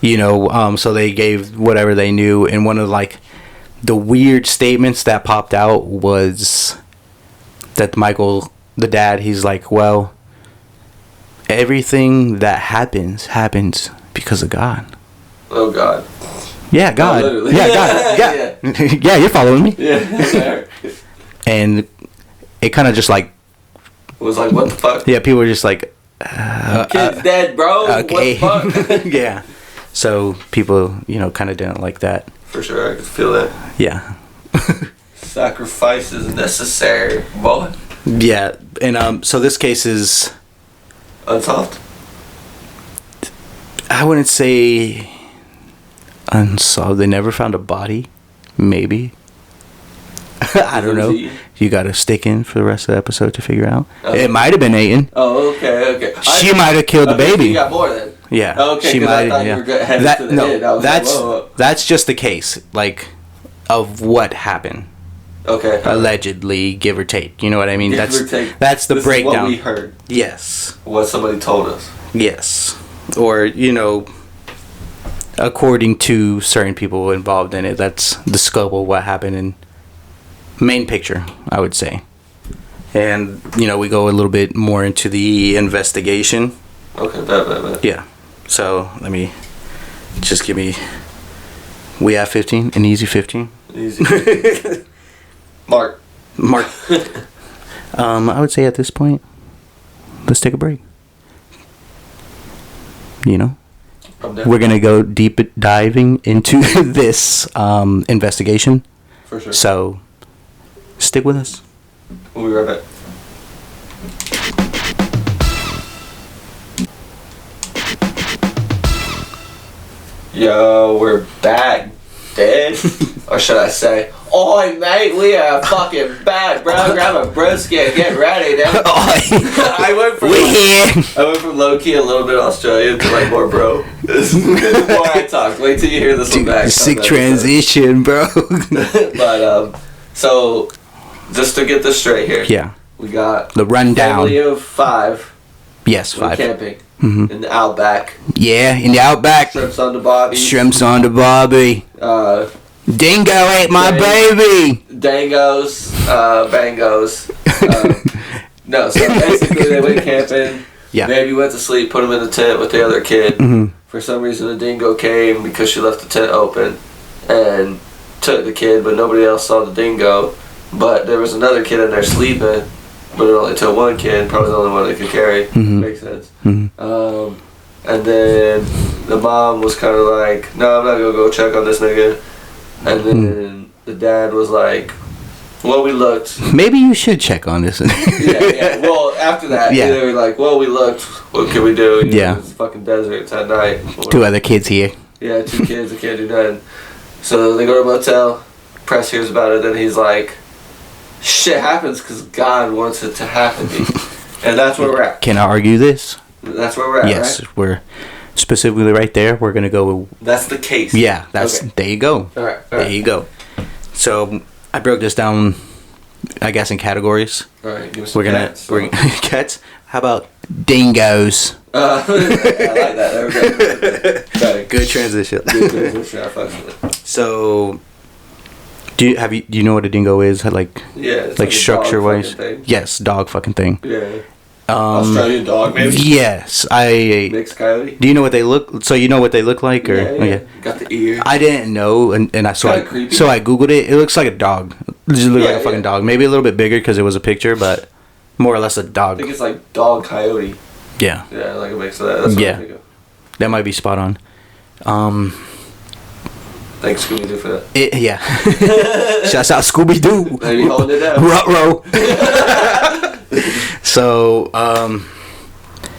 [SPEAKER 2] so they gave whatever they knew, and one of the weird statements that popped out was that Michael, the dad, he's like, well, everything that happens because of God.
[SPEAKER 3] Oh God.
[SPEAKER 2] Yeah, God.
[SPEAKER 3] No,
[SPEAKER 2] yeah, God. Yeah. Yeah, you're following me.
[SPEAKER 3] Yeah.
[SPEAKER 2] And it kind of just
[SPEAKER 3] it was like, what the fuck?
[SPEAKER 2] yeah, people were just like,
[SPEAKER 3] kid's dead, bro.
[SPEAKER 2] okay.
[SPEAKER 3] What the fuck?
[SPEAKER 2] Yeah. So people, kind of didn't like that.
[SPEAKER 3] For sure, I could feel that.
[SPEAKER 2] Yeah.
[SPEAKER 3] Sacrifice is necessary, boy.
[SPEAKER 2] Yeah, and so this case is
[SPEAKER 3] Unsolved?
[SPEAKER 2] I wouldn't say unsolved. They never found a body. Maybe. I don't know. You got to stick in for the rest of the episode to figure out. Okay. It might have been Aiden.
[SPEAKER 3] Oh, okay.
[SPEAKER 2] She might have killed the baby.
[SPEAKER 3] So you got more then.
[SPEAKER 2] Yeah.
[SPEAKER 3] Okay,
[SPEAKER 2] she might.
[SPEAKER 3] I thought you were headed to the end.
[SPEAKER 2] That's just the case, of what happened.
[SPEAKER 3] Okay.
[SPEAKER 2] Allegedly, give or take. You know what I mean?
[SPEAKER 3] Give or take.
[SPEAKER 2] That's the
[SPEAKER 3] this
[SPEAKER 2] breakdown.
[SPEAKER 3] Is what we heard.
[SPEAKER 2] Yes.
[SPEAKER 3] What somebody told us.
[SPEAKER 2] Yes. Or, according to certain people involved in it, that's the scope of what happened in main picture, I would say. And, we go a little bit more into the investigation.
[SPEAKER 3] Okay, bet.
[SPEAKER 2] Yeah. So, let me just we have 15, an easy 15.
[SPEAKER 3] Easy. Mark.
[SPEAKER 2] I would say at this point, let's take a break. We're going to go deep diving into this investigation.
[SPEAKER 3] For sure.
[SPEAKER 2] So, stick with us.
[SPEAKER 3] We'll be right back. Yo, we're back, dead. Or should I say, oi mate, we are fucking back, bro. Grab a brisket, get ready, then. I went from low key a little bit Australian to more bro. The more I talk, wait till you hear this one back.
[SPEAKER 2] Sick transition, bro.
[SPEAKER 3] But so just to get this straight here.
[SPEAKER 2] Yeah.
[SPEAKER 3] We got
[SPEAKER 2] the rundown.
[SPEAKER 3] Family of 5.
[SPEAKER 2] Yes, 5.
[SPEAKER 3] Camping. Mm-hmm. In the outback.
[SPEAKER 2] Yeah, in the outback.
[SPEAKER 3] Shrimps on the bobby.
[SPEAKER 2] Dingo ate my baby.
[SPEAKER 3] Dangos, bangos. No, so basically they went camping.
[SPEAKER 2] Yeah.
[SPEAKER 3] Baby went to sleep, put him in the tent with the other kid.
[SPEAKER 2] Mm-hmm.
[SPEAKER 3] For some reason, a dingo came because she left the tent open and took the kid, but nobody else saw the dingo. But there was another kid in there sleeping, but it only took one kid, probably the only one they could carry.
[SPEAKER 2] Mm-hmm.
[SPEAKER 3] Makes sense.
[SPEAKER 2] Mm-hmm.
[SPEAKER 3] And then the mom was kind of like, no, I'm not going to go check on this nigga. And then the dad was like, well, we looked.
[SPEAKER 2] Maybe you should check on this.
[SPEAKER 3] Yeah. Well, after that, they were like, well, we looked. What can we do? It's fucking desert. It's at night.
[SPEAKER 2] 2 other kids here.
[SPEAKER 3] Yeah, 2 kids. They can't do nothing. So they go to a motel. Press hears about it. Then he's like, shit happens because God wants it to happen. And that's where we're at.
[SPEAKER 2] Can I argue this?
[SPEAKER 3] That's where we're at,
[SPEAKER 2] yes,
[SPEAKER 3] right?
[SPEAKER 2] We're specifically right there. We're going to go.
[SPEAKER 3] That's the case.
[SPEAKER 2] Yeah, that's okay. There you go.
[SPEAKER 3] All right.
[SPEAKER 2] There you go. So I broke this down, I guess, in categories.
[SPEAKER 3] All right, give me some cats.
[SPEAKER 2] We're gonna cats. How about dingoes?
[SPEAKER 3] I like that. There we go.
[SPEAKER 2] Good transition.
[SPEAKER 3] I fucks with it.
[SPEAKER 2] So, do you know what a dingo is? Like structure wise? Yes, dog fucking thing.
[SPEAKER 3] Yeah. Australian dog, maybe.
[SPEAKER 2] Yes,
[SPEAKER 3] mixed coyote.
[SPEAKER 2] Do you know what they look? So you know what they look like, or
[SPEAKER 3] yeah. Got the ear.
[SPEAKER 2] I didn't know, and I saw it.
[SPEAKER 3] Creepy.
[SPEAKER 2] So I googled it. It looks like a dog. It just looks like a fucking dog. Maybe a little bit bigger because it was a picture, but more or less a dog.
[SPEAKER 3] I think it's like dog coyote.
[SPEAKER 2] Yeah.
[SPEAKER 3] Yeah, like a mix of that. That's what I think of.
[SPEAKER 2] That might be spot on.
[SPEAKER 3] Thanks Scooby-Doo for that.
[SPEAKER 2] Yeah. Shouts out Scooby-Doo.
[SPEAKER 3] Maybe holding it down.
[SPEAKER 2] Ruh-roh. So,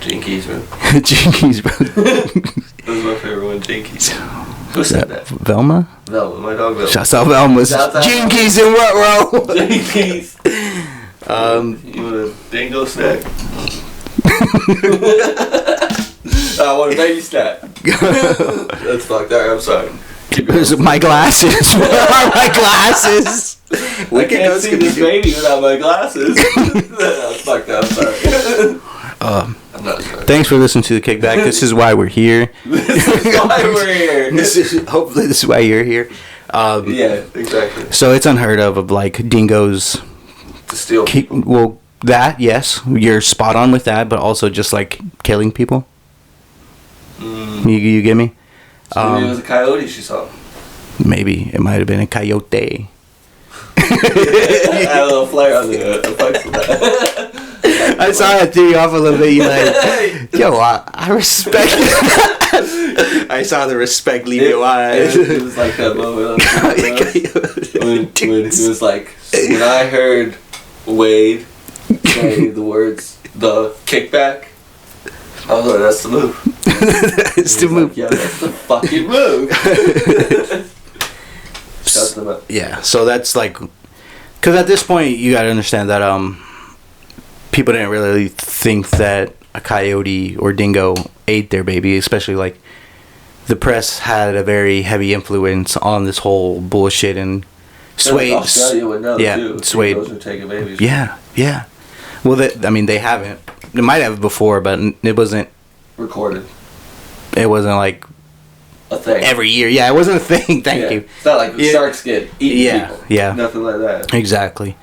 [SPEAKER 3] Jinkies, bro.
[SPEAKER 2] Jinkies, bro.
[SPEAKER 3] That was my favorite one, Jinkies. Who said that?
[SPEAKER 2] Velma?
[SPEAKER 3] Velma, my dog Velma.
[SPEAKER 2] Shouts out Velma's.
[SPEAKER 3] Shouts out
[SPEAKER 2] Jinkies and what, bro?
[SPEAKER 3] Jinkies. You want a dingo snack? I want a baby snack. That's fucked. Alright, I'm sorry.
[SPEAKER 2] Where's my glasses? Where are my glasses?
[SPEAKER 3] I can't see this baby without my glasses. That's fucked up. I'm sorry. I'm not sorry.
[SPEAKER 2] Thanks for listening to the Kickback. This is why we're here.
[SPEAKER 3] This is why we're here.
[SPEAKER 2] Hopefully this is why you're here.
[SPEAKER 3] Yeah, exactly.
[SPEAKER 2] So it's unheard of like dingoes.
[SPEAKER 3] To steal people.
[SPEAKER 2] Well, that, yes. You're spot on with that, but also just like killing people. You get me?
[SPEAKER 3] So maybe it was a coyote she saw.
[SPEAKER 2] Maybe. It might have been a coyote.
[SPEAKER 3] I had a little flare on the flex with that.
[SPEAKER 2] I saw it threw you off a little bit. You're like, yo, I respect it. I saw the respect leave your eyes.
[SPEAKER 3] It was like that moment when he was like, when I heard Wade say the words, the kickback, I was like, that's the move.
[SPEAKER 2] That's the move.
[SPEAKER 3] Like, yeah, that's the fucking move. Shut them up.
[SPEAKER 2] Yeah, so that's like, because at this point you gotta understand that people didn't really think that a coyote or dingo ate their baby, especially like the press had a very heavy influence on this whole bullshit and swayed.
[SPEAKER 3] Australia would know too.
[SPEAKER 2] Swayed.
[SPEAKER 3] Those are taking babies.
[SPEAKER 2] Yeah. Well, they haven't. They might have before, but it wasn't
[SPEAKER 3] recorded.
[SPEAKER 2] It wasn't like
[SPEAKER 3] a thing
[SPEAKER 2] every year. Yeah, it wasn't a thing. Thank you.
[SPEAKER 3] It's not like sharks get eaten. People.
[SPEAKER 2] Yeah.
[SPEAKER 3] Nothing like that.
[SPEAKER 2] Exactly.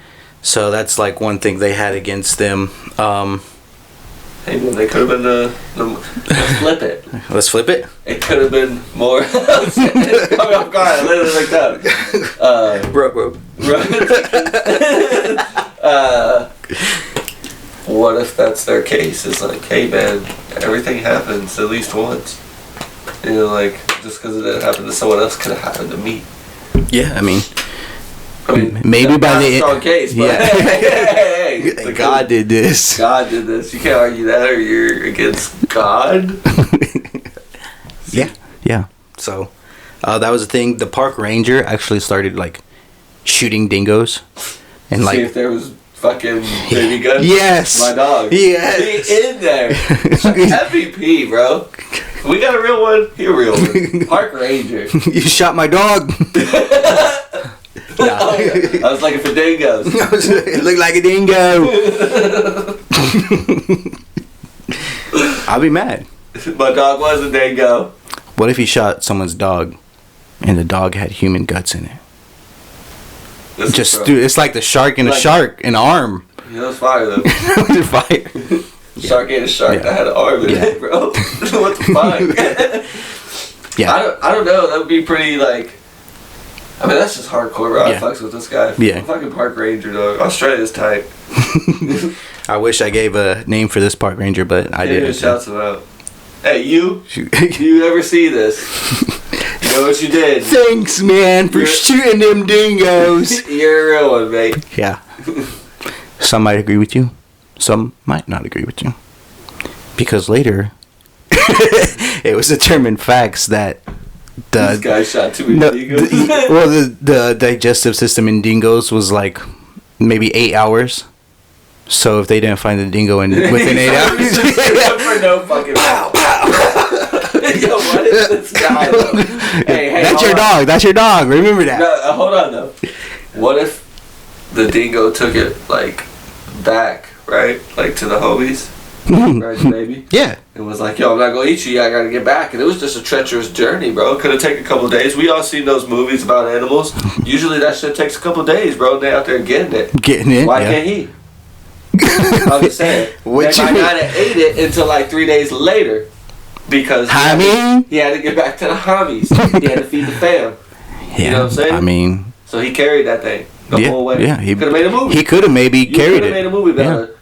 [SPEAKER 2] So that's like one thing they had against them.
[SPEAKER 3] Hey, man, they could have been let's flip it.
[SPEAKER 2] Let's flip it.
[SPEAKER 3] It could have been more. Coming off guard, I literally looked up.
[SPEAKER 2] Bro.
[SPEAKER 3] What if that's their case? It's like, hey man, everything happens at least once. You know, like, just because it didn't happen to someone else could have happened to me.
[SPEAKER 2] Yeah, I mean
[SPEAKER 3] that's
[SPEAKER 2] maybe by the
[SPEAKER 3] strong case, but
[SPEAKER 2] yeah.
[SPEAKER 3] hey,
[SPEAKER 2] God did this.
[SPEAKER 3] God did this. You can't argue that, or you're against God.
[SPEAKER 2] Yeah. So that was the thing. The park ranger actually started like shooting dingoes and
[SPEAKER 3] See
[SPEAKER 2] like
[SPEAKER 3] if there was fucking baby guns.
[SPEAKER 2] Yes.
[SPEAKER 3] My dog.
[SPEAKER 2] Yes.
[SPEAKER 3] He in there. MVP, bro. We got a real one. He a real one. Park ranger.
[SPEAKER 2] You shot my dog.
[SPEAKER 3] I was looking for dingoes.
[SPEAKER 2] It looked like a dingo. I'll be mad.
[SPEAKER 3] My dog was a dingo.
[SPEAKER 2] What if he shot someone's dog and the dog had human guts in it? Dude, it's like the shark in a shark, an arm.
[SPEAKER 3] Yeah, that was fire though.
[SPEAKER 2] Fire.
[SPEAKER 3] Shark ate a shark that had an arm in it, bro. What the fuck?
[SPEAKER 2] Yeah.
[SPEAKER 3] I don't know. That would be pretty like. I mean, that's just hardcore, bro. I fucks with this guy.
[SPEAKER 2] Yeah.
[SPEAKER 3] Fucking park ranger, dog. Australia's tight.
[SPEAKER 2] I wish I gave a name for this park ranger, but I didn't.
[SPEAKER 3] Shouts him out. Hey, you. You ever see this? You know what you did.
[SPEAKER 2] Thanks, man, for shooting them dingoes.
[SPEAKER 3] You're a real one, mate.
[SPEAKER 2] Yeah. Some might agree with you. Some might not agree with you. Because later, it was determined facts that
[SPEAKER 3] this guy shot too many dingoes.
[SPEAKER 2] the digestive system in dingoes was like maybe 8 hours. So if they didn't find the dingo within 8 hours,
[SPEAKER 3] for no fucking pow. Yo, what is this guy? Hey,
[SPEAKER 2] that's your dog. That's your dog. Remember that.
[SPEAKER 3] No, hold on though. What if the dingo took it like back, right, like to the homies, right, baby?
[SPEAKER 2] Yeah.
[SPEAKER 3] It was like, yo, I'm not gonna eat you. I gotta get back, and it was just a treacherous journey, bro. Could have taken a couple days. We all seen those movies about animals. Usually that shit takes a couple days, bro. They out there getting it. Why can't he? I'm just saying. They might not have ate it until like 3 days later. Because he had to get back to the homies. He had to feed the fam.
[SPEAKER 2] Yeah,
[SPEAKER 3] you know what I'm saying?
[SPEAKER 2] I mean,
[SPEAKER 3] so he carried that thing the whole way.
[SPEAKER 2] Yeah, he
[SPEAKER 3] could have made a movie.
[SPEAKER 2] He could have maybe carried it.
[SPEAKER 3] Could have made a movie about an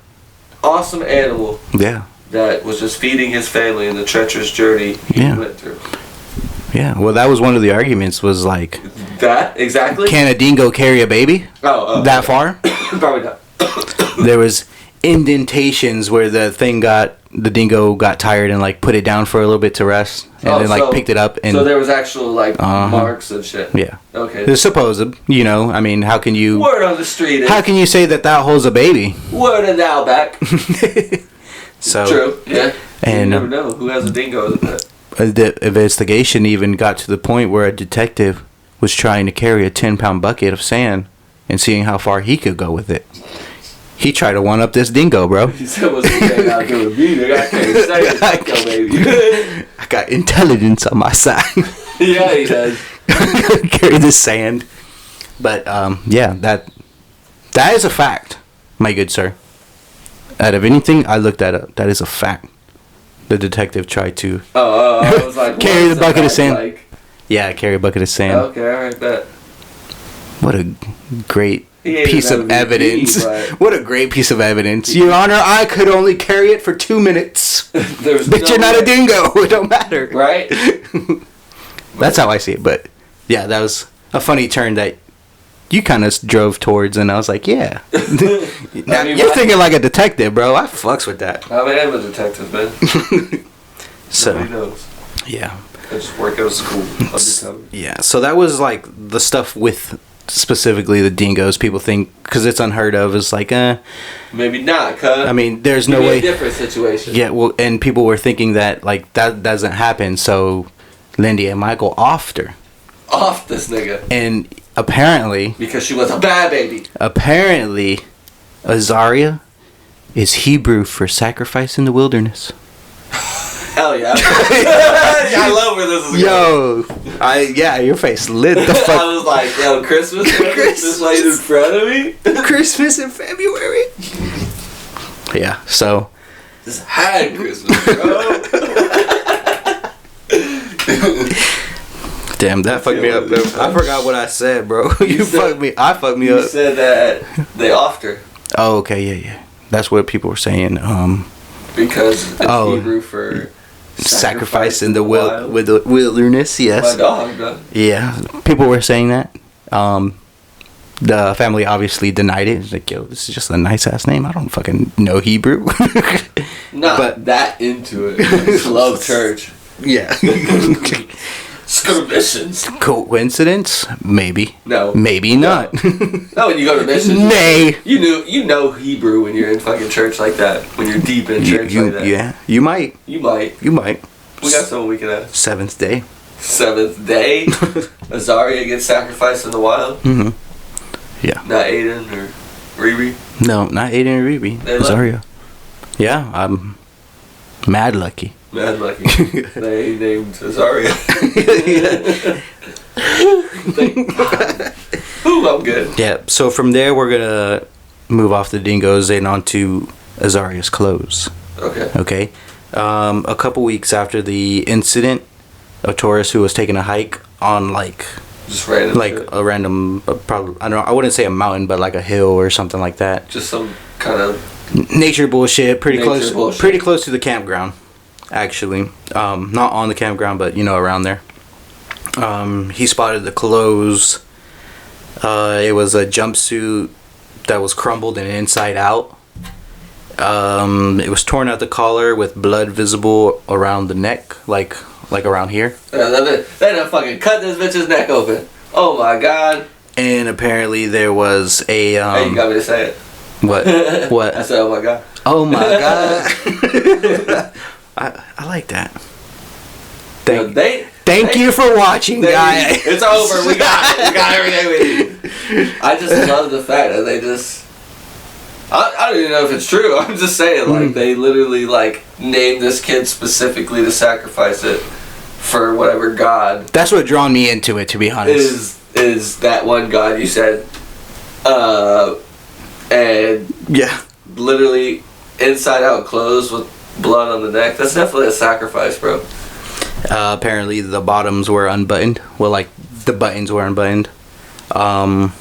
[SPEAKER 3] awesome animal.
[SPEAKER 2] Yeah.
[SPEAKER 3] That was just feeding his family in the treacherous journey he went through.
[SPEAKER 2] Yeah. Well, that was one of the arguments. Was like
[SPEAKER 3] that exactly.
[SPEAKER 2] Can a dingo carry a baby?
[SPEAKER 3] Oh,
[SPEAKER 2] that far?
[SPEAKER 3] Probably not.
[SPEAKER 2] There was indentations where the dingo got tired and like put it down for a little bit to rest, and then like picked it up. And
[SPEAKER 3] so there was actual like marks and shit.
[SPEAKER 2] Yeah.
[SPEAKER 3] Okay.
[SPEAKER 2] It's supposed, I mean, how can you...
[SPEAKER 3] Word on the street.
[SPEAKER 2] How can you say that holds a baby?
[SPEAKER 3] Word in the outback.
[SPEAKER 2] So
[SPEAKER 3] true. Yeah.
[SPEAKER 2] And
[SPEAKER 3] you never know who has a dingo as a pet.
[SPEAKER 2] The investigation even got to the point where a detective was trying to carry a 10-pound bucket of sand and seeing how far he could go with it. He tried to one-up this dingo, bro.
[SPEAKER 3] He said, what's the thing out there with me? I can't say it, go, baby.
[SPEAKER 2] I got intelligence on my side.
[SPEAKER 3] Yeah, he does.
[SPEAKER 2] Carry the sand. But, yeah, that is a fact, my good sir. Out of anything, I looked that up. That is a fact. The detective tried to...
[SPEAKER 3] I was like...
[SPEAKER 2] carry the bucket of sand.
[SPEAKER 3] Like?
[SPEAKER 2] Yeah, carry a bucket of sand.
[SPEAKER 3] Okay, alright, bet.
[SPEAKER 2] What a great piece of evidence. What a great piece of evidence. Your Honor, I could only carry it for 2 minutes. But you're not a dingo. It don't matter.
[SPEAKER 3] Right?
[SPEAKER 2] That's how I see it. But, yeah, that was a funny turn that you kind of drove towards, and I was like, yeah. Now, you're thinking like a detective, bro. I fucks with that.
[SPEAKER 3] I mean, I'm a detective, man.
[SPEAKER 2] So,
[SPEAKER 3] nobody knows.
[SPEAKER 2] Yeah.
[SPEAKER 3] I just work out of school. Undercover.
[SPEAKER 2] Yeah, so that was like the stuff with specifically the dingoes. People think, because it's unheard of, is like,
[SPEAKER 3] maybe not, cuz.
[SPEAKER 2] I mean, there's no way.
[SPEAKER 3] A different situation.
[SPEAKER 2] Yeah, well, and people were thinking that, like, that doesn't happen, so Lindy and Michael offed her.
[SPEAKER 3] Off this nigga.
[SPEAKER 2] And apparently...
[SPEAKER 3] because she was a bad baby.
[SPEAKER 2] Apparently, Azaria is Hebrew for sacrifice in the wilderness.
[SPEAKER 3] Hell yeah. I love where this is going.
[SPEAKER 2] Yo, your face lit the fuck.
[SPEAKER 3] I was like, yo, Christmas is right in front of me.
[SPEAKER 2] Christmas in February. Yeah, so.
[SPEAKER 3] Just had Christmas, bro.
[SPEAKER 2] Damn, that fucked me up, bro. I forgot what I said, bro. You fucked me. I fucked me up.
[SPEAKER 3] You said that they offed her.
[SPEAKER 2] Oh, okay, yeah. That's what people were saying.
[SPEAKER 3] Because it's Hebrew for
[SPEAKER 2] sacrifice in the wilderness. Yes.
[SPEAKER 3] My dog, bro.
[SPEAKER 2] Yeah, people were saying that. The family obviously denied it. It's like, yo, this is just a nice ass name. I don't fucking know Hebrew.
[SPEAKER 3] Not that into it. Just love church.
[SPEAKER 2] Yeah.
[SPEAKER 3] Missions.
[SPEAKER 2] Coincidence? Maybe.
[SPEAKER 3] No.
[SPEAKER 2] Maybe not.
[SPEAKER 3] No, when you go to missions.
[SPEAKER 2] Nay.
[SPEAKER 3] You know Hebrew when you're in fucking church like that. When you're deep in church like that.
[SPEAKER 2] Yeah. You might.
[SPEAKER 3] You might.
[SPEAKER 2] We got
[SPEAKER 3] someone we can ask.
[SPEAKER 2] Seventh day.
[SPEAKER 3] Seventh day? Azaria gets sacrificed in the wild?
[SPEAKER 2] Mm-hmm. Yeah.
[SPEAKER 3] Not Aiden or Riri?
[SPEAKER 2] No, not Aiden or Riri. Azaria. Yeah, I'm mad lucky.
[SPEAKER 3] Mad lucky. They named Azaria. Thank God. Ooh, I'm good.
[SPEAKER 2] Yeah, so from there we're gonna move off the dingoes and onto Azaria's clothes. Okay. A couple weeks after the incident, a tourist who was taking a hike on
[SPEAKER 3] just random
[SPEAKER 2] a random probably, I don't know, I wouldn't say a mountain, but like a hill or something like that.
[SPEAKER 3] Just some kind of
[SPEAKER 2] nature bullshit. Pretty close to the campground. Actually, not on the campground, but around there. He spotted the clothes. It was a jumpsuit that was crumbled and inside out. It was torn at the collar with blood visible around the neck, like around here.
[SPEAKER 3] They done fucking cut this bitch's neck open. Oh my god. And
[SPEAKER 2] apparently there was a
[SPEAKER 3] hey, you got me to say it.
[SPEAKER 2] What? What?
[SPEAKER 3] I said, oh my god.
[SPEAKER 2] Oh my god. I like that. Thank you for watching, guys.
[SPEAKER 3] It's over. We got everything we need. I just love the fact that they just... I don't even know if it's true. I'm just saying, they literally, named this kid specifically to sacrifice it for whatever god.
[SPEAKER 2] That's what drawn me into it, to be honest.
[SPEAKER 3] Is that one god you said. And... yeah. Literally inside out clothes with blood on the neck. That's definitely a sacrifice, bro.
[SPEAKER 2] Apparently the bottoms were unbuttoned. Well, the buttons were unbuttoned. And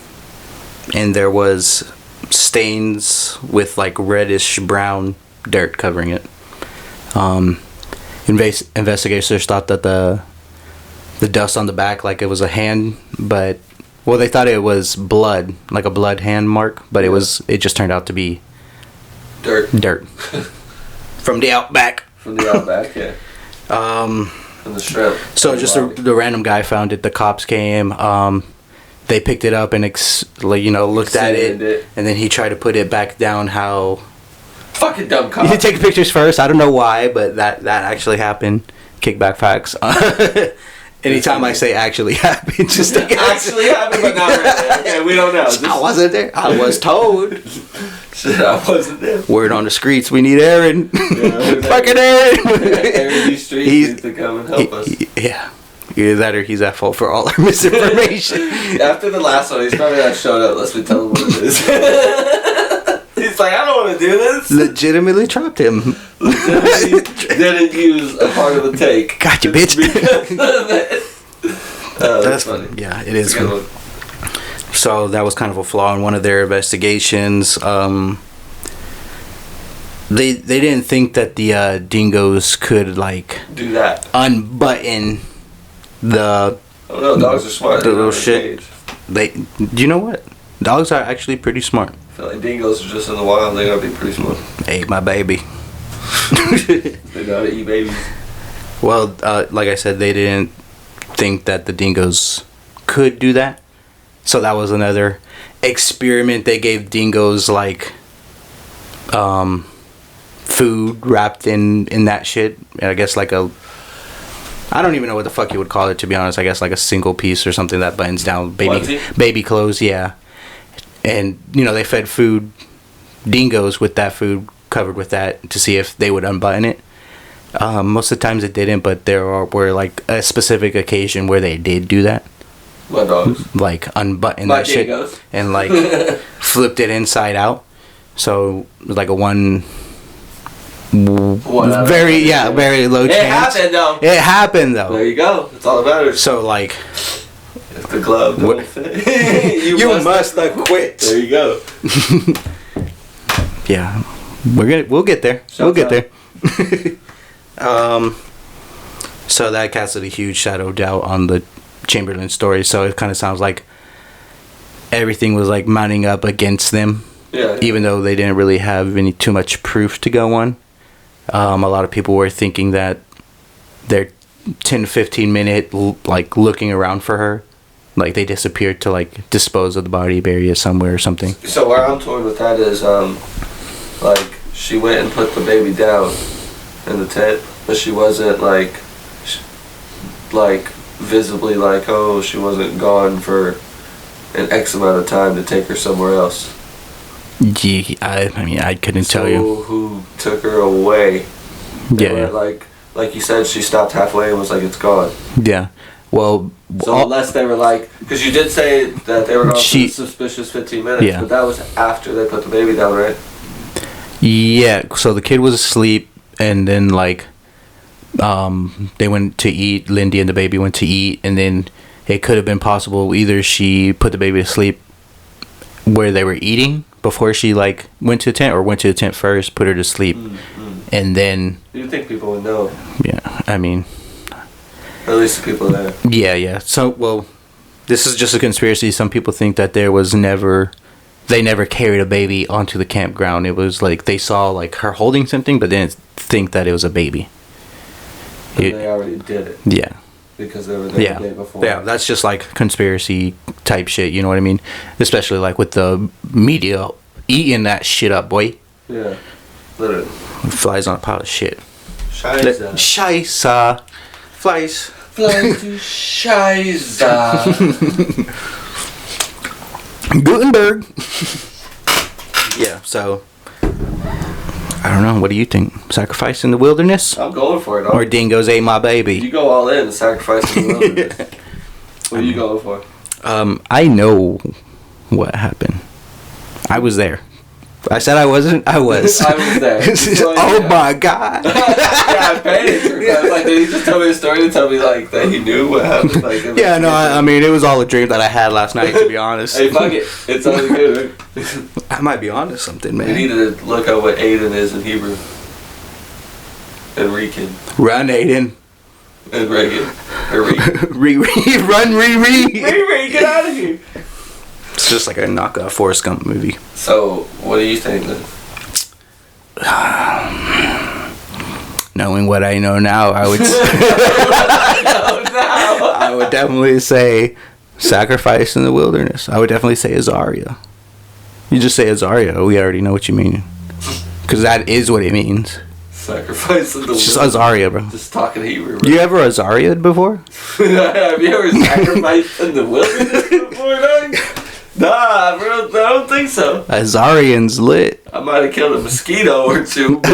[SPEAKER 2] there was stains with reddish brown dirt covering it. Investigators thought that the dust on the back, it was a hand, but they thought it was blood, like a blood hand mark, but it just turned out to be Dirt. From the outback.
[SPEAKER 3] From the outback, yeah. From the shrimp.
[SPEAKER 2] So just the random guy found it. The cops came. They picked it up and looked at it, and then he tried to put it back down. How
[SPEAKER 3] fucking dumb cop.
[SPEAKER 2] He did take pictures first. I don't know why, but that actually happened. Kickback facts. Anytime I say actually happened, just
[SPEAKER 3] actually happened, but not really. Okay, we don't know.
[SPEAKER 2] I wasn't there. I was told.
[SPEAKER 3] Shit, I wasn't there.
[SPEAKER 2] Word on the streets, we need Aaron.
[SPEAKER 3] Yeah,
[SPEAKER 2] fucking Aaron.
[SPEAKER 3] Aaron, these streets need to come and help us.
[SPEAKER 2] Yeah. Either that or he's at fault for all our misinformation.
[SPEAKER 3] After the last one, he's probably not showing up unless we tell him what it is. He's like, I don't want to do this.
[SPEAKER 2] Legitimately trapped him.
[SPEAKER 3] Legitimately didn't use a part of the take.
[SPEAKER 2] Gotcha, bitch.
[SPEAKER 3] That's funny.
[SPEAKER 2] Yeah, it is good. So that was kind of a flaw in one of their investigations. They didn't think that the dingoes could
[SPEAKER 3] do that,
[SPEAKER 2] unbutton the.
[SPEAKER 3] Oh no, dogs are smart.
[SPEAKER 2] The little shit. You know what? Dogs are actually pretty smart.
[SPEAKER 3] I feel like dingoes are just in the wild. They gotta be pretty smart.
[SPEAKER 2] Hey, my baby.
[SPEAKER 3] They know how to eat babies.
[SPEAKER 2] Well, like I said, they didn't think that the dingoes could do that. So that was another experiment. They gave dingoes food wrapped in that shit. I guess I don't even know what the fuck you would call it, to be honest. I guess like a single piece or something that buttons down baby clothes, yeah. And they fed dingoes with that food, covered with that, to see if they would unbutton it. Most of the times it didn't, but there were a specific occasion where they did do that.
[SPEAKER 3] My dogs.
[SPEAKER 2] Unbutton
[SPEAKER 3] My
[SPEAKER 2] that shit
[SPEAKER 3] dingoes.
[SPEAKER 2] and flipped it inside out. So it was a very low chance. It happened though.
[SPEAKER 3] There you go. That's all that matters.
[SPEAKER 2] So
[SPEAKER 3] if the glove don't fit, you must have quit. There you go.
[SPEAKER 2] Yeah, we'll get there. We'll get there. So that casted a huge shadow of doubt on the Chamberlain story. So it kind of sounds like everything was mounting up against them.
[SPEAKER 3] Yeah.
[SPEAKER 2] Even though they didn't really have too much proof to go on. A lot of people were thinking that their 10-15 minute looking around for her, they disappeared to dispose of the body, bury it somewhere or something.
[SPEAKER 3] So where I'm torn with that is she went and put the baby down in the tent, but she wasn't visibly she wasn't gone for an X amount of time to take her somewhere else.
[SPEAKER 2] Yeah, I couldn't tell you.
[SPEAKER 3] Who took her away?
[SPEAKER 2] Yeah.
[SPEAKER 3] Like you said, she stopped halfway and was like, it's gone.
[SPEAKER 2] Yeah. Well.
[SPEAKER 3] So unless they were because you did say that they were gone for suspicious 15 minutes,
[SPEAKER 2] yeah.
[SPEAKER 3] But that was after they put the baby down, right?
[SPEAKER 2] Yeah. So the kid was asleep, and then they went to eat. Lindy and the baby went to eat, and then it could have been possible either she put the baby to sleep where they were eating before she went to the tent, or went to the tent first, put her to sleep, and then.
[SPEAKER 3] You'd think people would know.
[SPEAKER 2] Yeah, I mean.
[SPEAKER 3] At least the people there.
[SPEAKER 2] Yeah. So, this is just a conspiracy. Some people think that they never carried a baby onto the campground. It was they saw her holding something, but didn't think that it was a baby.
[SPEAKER 3] They already did it.
[SPEAKER 2] Yeah.
[SPEAKER 3] Because they were there the day before.
[SPEAKER 2] Yeah, that's just conspiracy type shit, you know what I mean? Especially with the media eating that shit up, boy.
[SPEAKER 3] Yeah, literally.
[SPEAKER 2] It flies on a pile of shit.
[SPEAKER 3] Scheisse.
[SPEAKER 2] Flies
[SPEAKER 3] to Scheisse.
[SPEAKER 2] Gutenberg. Yeah, so I don't know. What do you think? Sacrifice in the wilderness?
[SPEAKER 3] I'm going for it.
[SPEAKER 2] Or dingoes ate my baby?
[SPEAKER 3] You go all in. Sacrifice in the wilderness. What are you going for?
[SPEAKER 2] I know what happened. I was there. I said I wasn't. I was.
[SPEAKER 3] I was there.
[SPEAKER 2] Oh my god.
[SPEAKER 3] Yeah, I paid it. I was like, did he just tell me a story to tell me that he knew what happened?
[SPEAKER 2] Yeah, no. I mean, it was all a dream that I had last night. To be honest.
[SPEAKER 3] Hey, fuck it. It's all good.
[SPEAKER 2] I might be onto something, man.
[SPEAKER 3] We needed to look up what Aiden is in Hebrew. And Rican.
[SPEAKER 2] Run, Aiden.
[SPEAKER 3] And Reagan. Or Regan.
[SPEAKER 2] Run, Riri.
[SPEAKER 3] Riri, get out of here.
[SPEAKER 2] It's just like a knockoff Forrest Gump movie.
[SPEAKER 3] So, what do you think then?
[SPEAKER 2] Knowing what I know now, I would I would definitely say sacrifice in the wilderness. I would definitely say azaria. You just say azaria, we already know what you mean. Because that is what it means.
[SPEAKER 3] Sacrifice in the
[SPEAKER 2] It's just
[SPEAKER 3] wilderness.
[SPEAKER 2] azaria, bro.
[SPEAKER 3] Just talking Hebrew. Bro.
[SPEAKER 2] You ever azaria'd before?
[SPEAKER 3] Have you ever sacrificed in the wilderness before, dog? Nah, bro, I don't think so.
[SPEAKER 2] Azarian's lit.
[SPEAKER 3] I might have killed a mosquito or two, but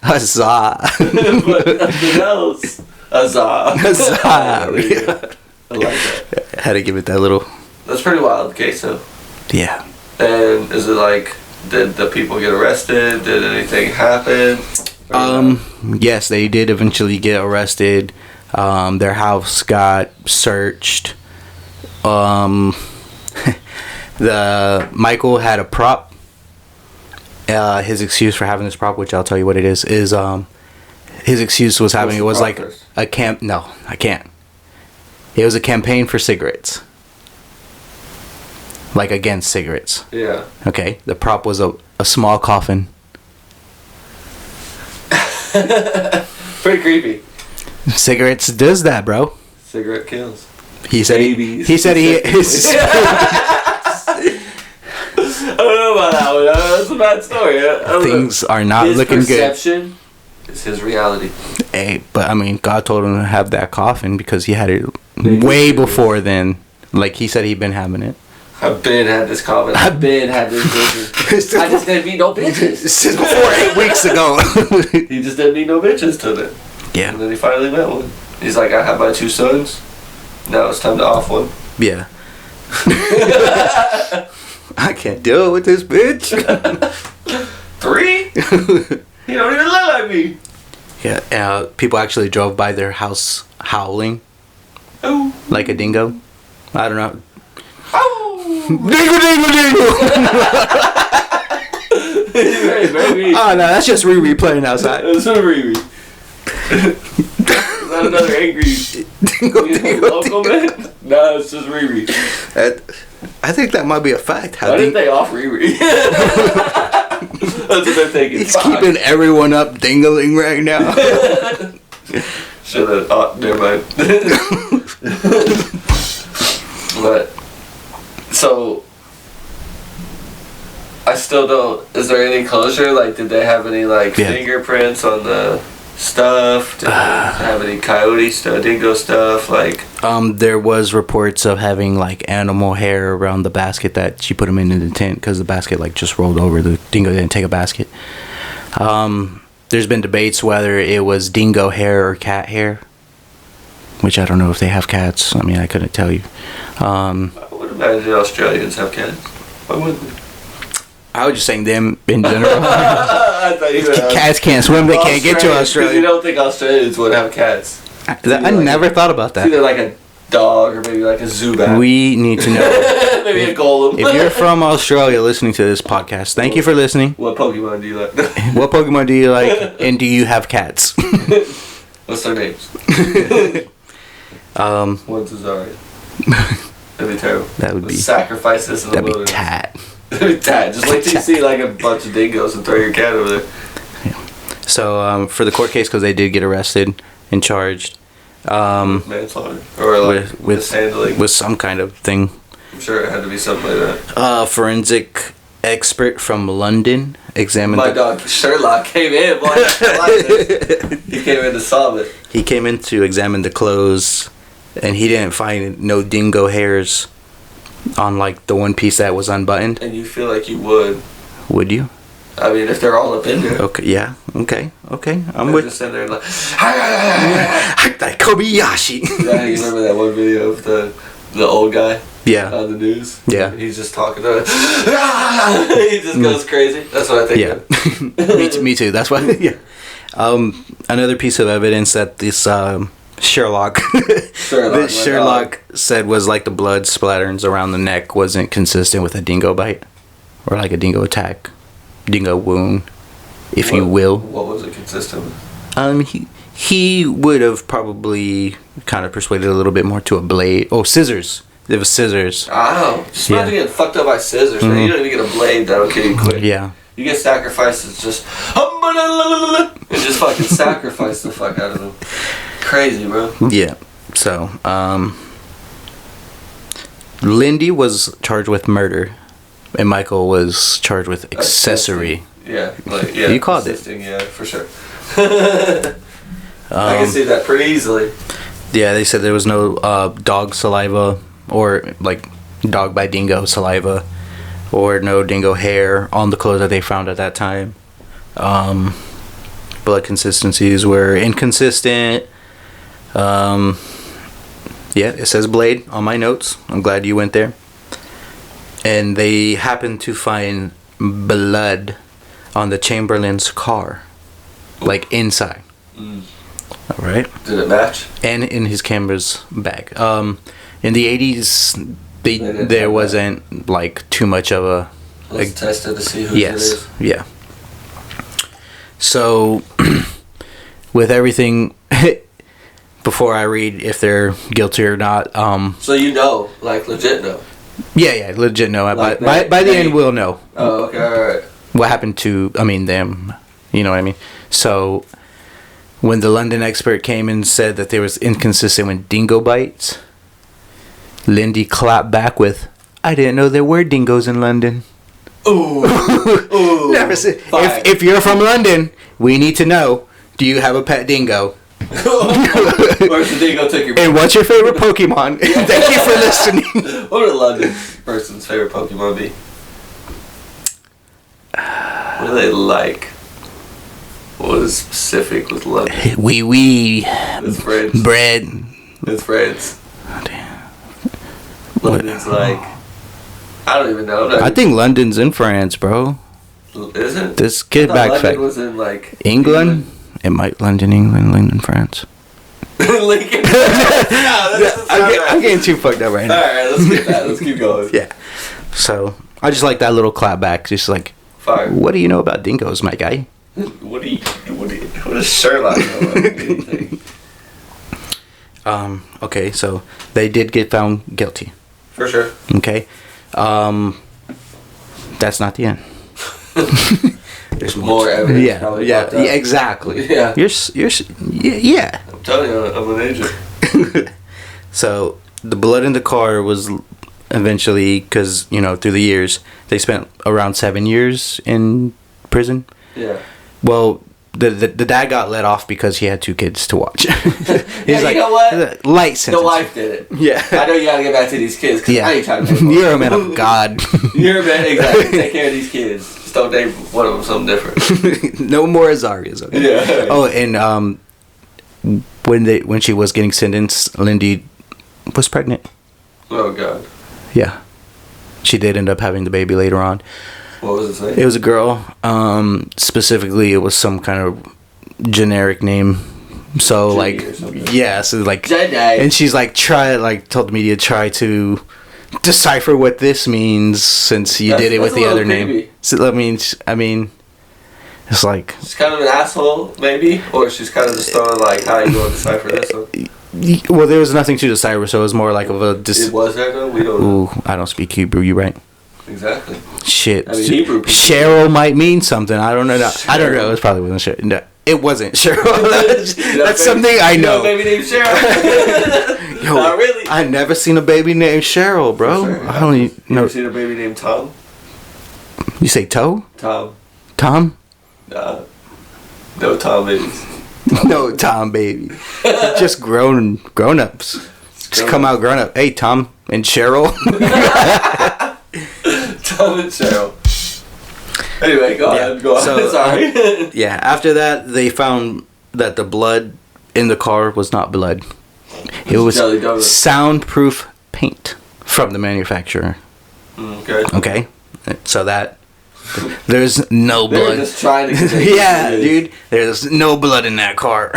[SPEAKER 2] Azar.
[SPEAKER 3] nothing else. Azar.
[SPEAKER 2] Azaria.
[SPEAKER 3] I like that.
[SPEAKER 2] Had to give it that little.
[SPEAKER 3] That's pretty wild. Okay, so.
[SPEAKER 2] Yeah.
[SPEAKER 3] And is it like, did the people get arrested? Did anything happen?
[SPEAKER 2] Yes, they did eventually get arrested. Their house got searched. The Michael had a prop. His excuse for having this prop, which I'll tell you what it is his excuse was having, it was like a camp. No, I can't. It was a campaign for cigarettes. Like against cigarettes.
[SPEAKER 3] Yeah.
[SPEAKER 2] Okay. The prop was a small coffin.
[SPEAKER 3] Pretty creepy.
[SPEAKER 2] Cigarettes does that, bro.
[SPEAKER 3] Cigarette kills.
[SPEAKER 2] He said
[SPEAKER 3] Babies.
[SPEAKER 2] he said he
[SPEAKER 3] I don't know about that one. That's a bad story. I don't
[SPEAKER 2] things
[SPEAKER 3] know.
[SPEAKER 2] are not
[SPEAKER 3] His
[SPEAKER 2] looking good.
[SPEAKER 3] perception is his reality.
[SPEAKER 2] Hey, but I mean, God told him to have that coffin because he had it way before then. Like he said, he'd been having it.
[SPEAKER 3] I've been had this comment. I've been had this bitches. I just didn't meet no bitches.
[SPEAKER 2] Since before 8 weeks ago.
[SPEAKER 3] He just didn't meet no bitches till then.
[SPEAKER 2] Yeah.
[SPEAKER 3] And then he finally met one. He's like, I have my 2 sons. Now it's time to off one.
[SPEAKER 2] Yeah. I can't deal with this bitch.
[SPEAKER 3] 3? He don't even look like me.
[SPEAKER 2] Yeah. People actually drove by their house howling
[SPEAKER 3] Oh.
[SPEAKER 2] like a dingo. I don't know.
[SPEAKER 3] Oh.
[SPEAKER 2] Dingo, dingo, dingo.
[SPEAKER 3] Hey, baby.
[SPEAKER 2] Oh no, that's just Riri playing outside.
[SPEAKER 3] It's a Riri. Is that another angry
[SPEAKER 2] Dingo, dingo,
[SPEAKER 3] local man? No, it's just Riri.
[SPEAKER 2] I think that might be a fact.
[SPEAKER 3] Why didn't they off Riri? That's what they're thinking.
[SPEAKER 2] He's keeping everyone up dingling right now.
[SPEAKER 3] Should have. Oh, never mind. But so I still don't. Is there any closure? Like, did they have any like fingerprints on the stuff? Did they have any coyote stuff, dingo stuff? Like,
[SPEAKER 2] there was reports of having like animal hair around the basket that she put them in the tent because the basket like just rolled over. The dingo didn't take a basket. There's been debates whether it was dingo hair or cat hair, which I don't know if they have cats. I mean, I couldn't tell you.
[SPEAKER 3] I would imagine Australians have cats. Why wouldn't they?
[SPEAKER 2] I was just saying them in general.
[SPEAKER 3] I thought you would.
[SPEAKER 2] Cats can't swim. They can't get to Australia.
[SPEAKER 3] You don't think Australians would have cats?
[SPEAKER 2] I never thought about
[SPEAKER 3] It's either
[SPEAKER 2] that.
[SPEAKER 3] like a dog or maybe like a Zubat.
[SPEAKER 2] We need to know.
[SPEAKER 3] Maybe a golem.
[SPEAKER 2] If you're from Australia listening to this podcast, thank you for listening.
[SPEAKER 3] What Pokemon do you like?
[SPEAKER 2] What Pokemon do you like, and do you have cats?
[SPEAKER 3] What's their names? One's Azaria. That'd be terrible.
[SPEAKER 2] That would be.
[SPEAKER 3] Sacrifices in the
[SPEAKER 2] That'd be
[SPEAKER 3] wilderness.
[SPEAKER 2] tat.
[SPEAKER 3] That'd be tat. Just wait till you see like a bunch of dingoes and throw your cat over there.
[SPEAKER 2] So for the court case, because they did get arrested and charged
[SPEAKER 3] Manslaughter. Or like
[SPEAKER 2] with
[SPEAKER 3] mishandling.
[SPEAKER 2] with some kind of thing.
[SPEAKER 3] I'm sure it had to be something like that.
[SPEAKER 2] Forensic expert from London examined.
[SPEAKER 3] My dog Sherlock came in. Boy, I like this. He came in to solve it.
[SPEAKER 2] He came in to examine the clothes, and he didn't find no dingo hairs on like the one piece that was unbuttoned.
[SPEAKER 3] And you feel like you would.
[SPEAKER 2] Would you?
[SPEAKER 3] I mean, if they're all up in there.
[SPEAKER 2] Okay. Yeah. Okay. I'm
[SPEAKER 3] They're
[SPEAKER 2] with.
[SPEAKER 3] just in there like.
[SPEAKER 2] Kobayashi.
[SPEAKER 3] Yeah, you remember that one video of the old guy
[SPEAKER 2] Yeah.
[SPEAKER 3] on the news?
[SPEAKER 2] Yeah.
[SPEAKER 3] He's just talking to he just goes crazy. That's what I think
[SPEAKER 2] Yeah.
[SPEAKER 3] of.
[SPEAKER 2] me too. That's why. Yeah. Another piece of evidence that this Sherlock Sherlock said was like the blood splatterings around the neck wasn't consistent with a dingo bite or like a dingo attack, dingo wound, if you will.
[SPEAKER 3] What was it consistent with?
[SPEAKER 2] He would have probably kind of persuaded a little bit more to a blade. Oh, scissors. It was scissors.
[SPEAKER 3] Oh, just imagine getting fucked up by scissors, man. You don't even get a blade that'll kill you quick.
[SPEAKER 2] Yeah.
[SPEAKER 3] You get sacrificed, it's just and just fucking sacrifice the fuck out of him. Crazy, bro.
[SPEAKER 2] Yeah. So, Lindy was charged with murder, and Michael was charged with accessory.
[SPEAKER 3] Yeah, like yeah.
[SPEAKER 2] You called it.
[SPEAKER 3] Yeah, for sure. I can see that pretty easily.
[SPEAKER 2] Yeah, they said there was no dog saliva or like dog by dingo saliva or no dingo hair on the clothes that they found at that time. Blood consistencies were inconsistent. Yeah, it says blade on my notes. I'm glad you went there. And they happened to find blood on the chamberlain's car, like inside. All right.
[SPEAKER 3] Did it match?
[SPEAKER 2] And in his camera's bag. In the 80s, there wasn't like too much of a.
[SPEAKER 3] It was tested to see who it is.
[SPEAKER 2] Yeah. So, with everything, before I read if they're guilty or not.
[SPEAKER 3] So you know, like legit know.
[SPEAKER 2] Yeah, legit know.
[SPEAKER 3] Like
[SPEAKER 2] by the end, we'll know.
[SPEAKER 3] Oh, okay, all right.
[SPEAKER 2] What happened to? I mean, them. You know what I mean? So, when the London expert came and said that there was inconsistent with dingo bites, Lindy clapped back with, "I didn't know there were dingoes in London."
[SPEAKER 3] Ooh. Ooh.
[SPEAKER 2] Never said. If you're from London, we need to know. Do you have a pet dingo?
[SPEAKER 3] Where's the dingo took your?
[SPEAKER 2] And what's your favorite Pokemon? Thank you for listening.
[SPEAKER 3] What would a London person's favorite Pokemon be? What do they like? What is specific with London?
[SPEAKER 2] Wee.
[SPEAKER 3] It's friends.
[SPEAKER 2] Bread.
[SPEAKER 3] It's friends.
[SPEAKER 2] Oh, damn.
[SPEAKER 3] London's like. I don't even know.
[SPEAKER 2] I think London's in France, bro.
[SPEAKER 3] Is it?
[SPEAKER 2] This kid back
[SPEAKER 3] London
[SPEAKER 2] fact.
[SPEAKER 3] was in like
[SPEAKER 2] England? It might London, England, France.
[SPEAKER 3] Lincoln. No,
[SPEAKER 2] I'm getting too fucked up right now.
[SPEAKER 3] Alright, let's get that. Let's keep going.
[SPEAKER 2] Yeah. So I just like that little clap back. Just like,
[SPEAKER 3] Fire.
[SPEAKER 2] What do you know about dingoes, my guy?
[SPEAKER 3] What does Sherlock know about anything?
[SPEAKER 2] Okay, so they did get found guilty.
[SPEAKER 3] For sure.
[SPEAKER 2] Okay. That's not the end. There's
[SPEAKER 3] More evidence.
[SPEAKER 2] Yeah, exactly.
[SPEAKER 3] Yeah.
[SPEAKER 2] Yeah.
[SPEAKER 3] I'm telling you, I'm an agent.
[SPEAKER 2] So the blood in the car was eventually, because through the years they spent around 7 years in prison.
[SPEAKER 3] Yeah.
[SPEAKER 2] Well, the dad got let off because he had 2 kids to watch.
[SPEAKER 3] Yeah, you know what?
[SPEAKER 2] Light sentence.
[SPEAKER 3] The wife did it.
[SPEAKER 2] Yeah.
[SPEAKER 3] I know you gotta get back to these kids because I ain't trying to.
[SPEAKER 2] You're a man of God.
[SPEAKER 3] You're a man, exactly. Take care of these kids. Just don't name one of them something different.
[SPEAKER 2] No more azarias. Okay?
[SPEAKER 3] Yeah.
[SPEAKER 2] Oh, and when she was getting sentenced, Lindy was pregnant.
[SPEAKER 3] Oh God.
[SPEAKER 2] Yeah. She did end up having the baby later on.
[SPEAKER 3] What was it saying?
[SPEAKER 2] It was a girl. Specifically, it was some kind of generic name. So so
[SPEAKER 3] Jedi.
[SPEAKER 2] and she's told the media try to decipher what this means since you did it with the other name. So that means, I mean, it's like
[SPEAKER 3] she's kind of an asshole, maybe, or she's kind of just throwing how you want to decipher this one.
[SPEAKER 2] Well, there was nothing to decipher, so it was more like of a.
[SPEAKER 3] It was there though. We don't know.
[SPEAKER 2] Ooh, I don't speak Hebrew. You right?
[SPEAKER 3] Exactly.
[SPEAKER 2] Shit.
[SPEAKER 3] I mean, Hebrew people.
[SPEAKER 2] Cheryl might mean something. I don't know. I don't know. It probably wasn't Cheryl. No, it wasn't Cheryl. That's something I know.
[SPEAKER 3] You know a baby named Cheryl?
[SPEAKER 2] Yo,
[SPEAKER 3] not really.
[SPEAKER 2] I never seen a baby named Cheryl, bro.
[SPEAKER 3] Sure.
[SPEAKER 2] I don't even know.
[SPEAKER 3] You ever seen a baby named Tom?
[SPEAKER 2] You say Toe?
[SPEAKER 3] Tom.
[SPEAKER 2] Tom?
[SPEAKER 3] No Tom babies.
[SPEAKER 2] No Tom baby. Just grown ups. Just come out grown up. Hey Tom and Cheryl.
[SPEAKER 3] Tom and Cheryl. Anyway, go ahead.
[SPEAKER 2] So,
[SPEAKER 3] sorry.
[SPEAKER 2] Yeah. After that, they found that the blood in the car was not blood. It was soundproof paint from the manufacturer.
[SPEAKER 3] Okay.
[SPEAKER 2] Okay. So that there's no blood.
[SPEAKER 3] They're just trying to.
[SPEAKER 2] Yeah, dude. There's no blood in that car.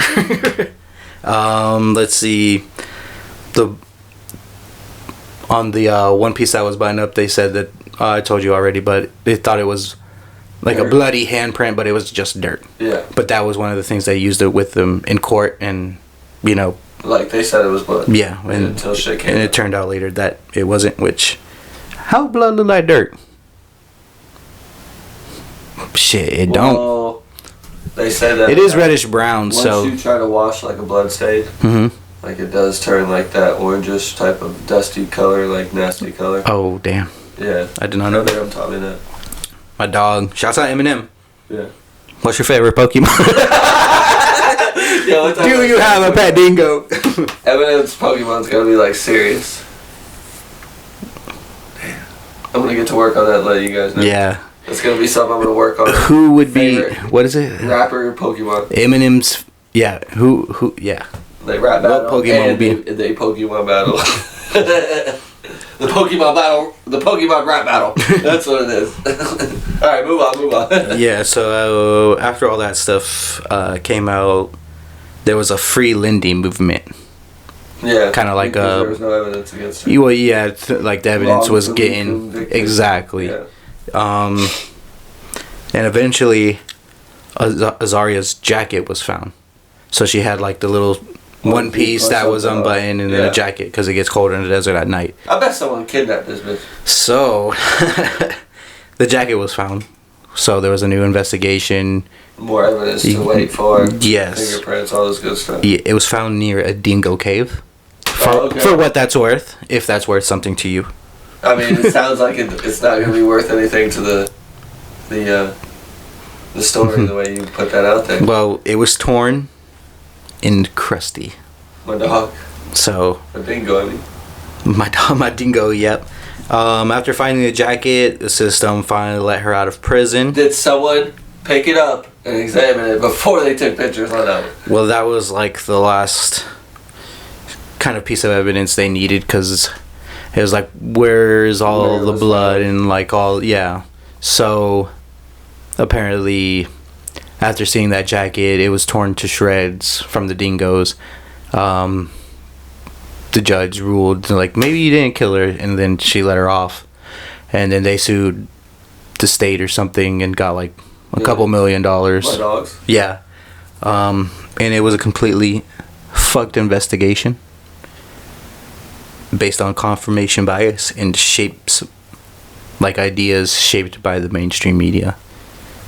[SPEAKER 2] Let's see. On the one piece that was buttoned up, they said that I told you already, but they thought it was like
[SPEAKER 3] dirt.
[SPEAKER 2] A bloody handprint, but it was just dirt.
[SPEAKER 3] Yeah.
[SPEAKER 2] But that was one of the things they used it with them in court, and
[SPEAKER 3] like they said it was blood.
[SPEAKER 2] Yeah,
[SPEAKER 3] until shit came.
[SPEAKER 2] And it turned out later that it wasn't. Which, how blood look like dirt? Shit, it don't.
[SPEAKER 3] Well, they said that
[SPEAKER 2] It is reddish brown,
[SPEAKER 3] once
[SPEAKER 2] so.
[SPEAKER 3] you try to wash like a blood stain, like it does turn like that orangish type of dusty color, like nasty color.
[SPEAKER 2] Oh, damn.
[SPEAKER 3] Yeah.
[SPEAKER 2] I did not know that.
[SPEAKER 3] Eminem taught me that.
[SPEAKER 2] My dog. Shouts out Eminem.
[SPEAKER 3] Yeah.
[SPEAKER 2] What's your favorite Pokemon?
[SPEAKER 3] Yo,
[SPEAKER 2] Do you have a pet dingo?
[SPEAKER 3] Eminem's Pokemon's gonna be like serious. Damn. I'm gonna get to work on that. Let you guys know.
[SPEAKER 2] Yeah.
[SPEAKER 3] It's gonna be something I'm gonna work on.
[SPEAKER 2] Who would be?
[SPEAKER 3] Favorite
[SPEAKER 2] What is it?
[SPEAKER 3] Rapper Pokemon.
[SPEAKER 2] Eminem's. Yeah. Who? Yeah.
[SPEAKER 3] They rap battle.
[SPEAKER 2] What Pokemon would be?
[SPEAKER 3] They Pokemon battle. The Pokemon battle. The Pokemon rap battle. That's what it is. All right, move on.
[SPEAKER 2] Yeah. So after all that stuff came out, there was a free Lindy movement.
[SPEAKER 3] Yeah.
[SPEAKER 2] Kind of like
[SPEAKER 3] because there was no evidence against her.
[SPEAKER 2] Well, yeah. Like the evidence was getting
[SPEAKER 3] Convicted.
[SPEAKER 2] exactly.
[SPEAKER 3] Yeah.
[SPEAKER 2] And eventually, Azaria's jacket was found. So she had like the little one piece that was unbuttoned and then a jacket because it gets cold in the desert at night.
[SPEAKER 3] I bet someone kidnapped this bitch.
[SPEAKER 2] So, the jacket was found. So there was a new investigation.
[SPEAKER 3] More evidence to wait for.
[SPEAKER 2] Yes.
[SPEAKER 3] Fingerprints, all this good stuff.
[SPEAKER 2] Yeah, it was found near a dingo cave.
[SPEAKER 3] Okay.
[SPEAKER 2] For what that's worth, if that's worth something to you.
[SPEAKER 3] I mean, it sounds like it's not going to be worth anything to the story the way you put that out there.
[SPEAKER 2] Well, it was torn and crusty.
[SPEAKER 3] My dog.
[SPEAKER 2] So.
[SPEAKER 3] A dingo, I mean.
[SPEAKER 2] My dingo, yep. After finding the jacket, the system finally let her out of prison.
[SPEAKER 3] Did someone pick it up and examine it before they took pictures on that one?
[SPEAKER 2] Well, that was like the last kind of piece of evidence they needed because it was like, where's all the blood and like all, yeah. So apparently, after seeing that jacket, it was torn to shreds from the dingoes. The judge ruled like maybe you didn't kill her, and then she let her off, and then they sued the state or something and got like a couple $1 million.
[SPEAKER 3] My dogs.
[SPEAKER 2] Yeah, and it was a completely fucked investigation based on confirmation bias and shapes, like ideas shaped by the mainstream media.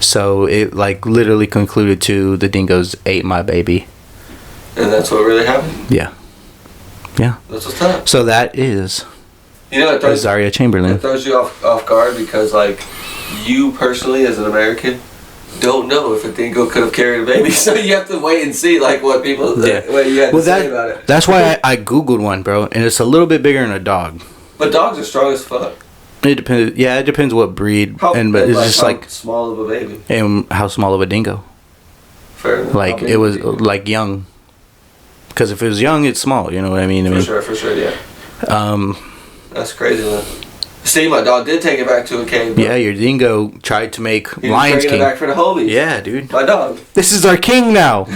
[SPEAKER 2] So it like literally concluded to the dingoes ate my baby.
[SPEAKER 3] And that's what really happened?
[SPEAKER 2] Yeah. Yeah.
[SPEAKER 3] That's what's up.
[SPEAKER 2] So that is Azaria Chamberlain.
[SPEAKER 3] It throws you off guard because, like, you personally, as an American, don't know if a dingo could have carried a baby. So you have to wait and see, like, what people what you had to say about it.
[SPEAKER 2] That's why I Googled one, bro, and it's a little bit bigger than a dog.
[SPEAKER 3] But dogs are strong as fuck.
[SPEAKER 2] It depends. Yeah, it depends what breed, but it's just
[SPEAKER 3] how
[SPEAKER 2] like
[SPEAKER 3] small of a baby.
[SPEAKER 2] And how small of a dingo.
[SPEAKER 3] Fair enough.
[SPEAKER 2] Like it was like young. Because if it was young, it's small. You know what I mean?
[SPEAKER 3] For sure, yeah. That's crazy, man. See, my dog did take it back to a cave. Bro.
[SPEAKER 2] Yeah, your dingo tried to make
[SPEAKER 3] He was
[SPEAKER 2] Lion's
[SPEAKER 3] bringing
[SPEAKER 2] King.
[SPEAKER 3] it back for the homies.
[SPEAKER 2] Yeah, dude.
[SPEAKER 3] My dog.
[SPEAKER 2] This is our king now,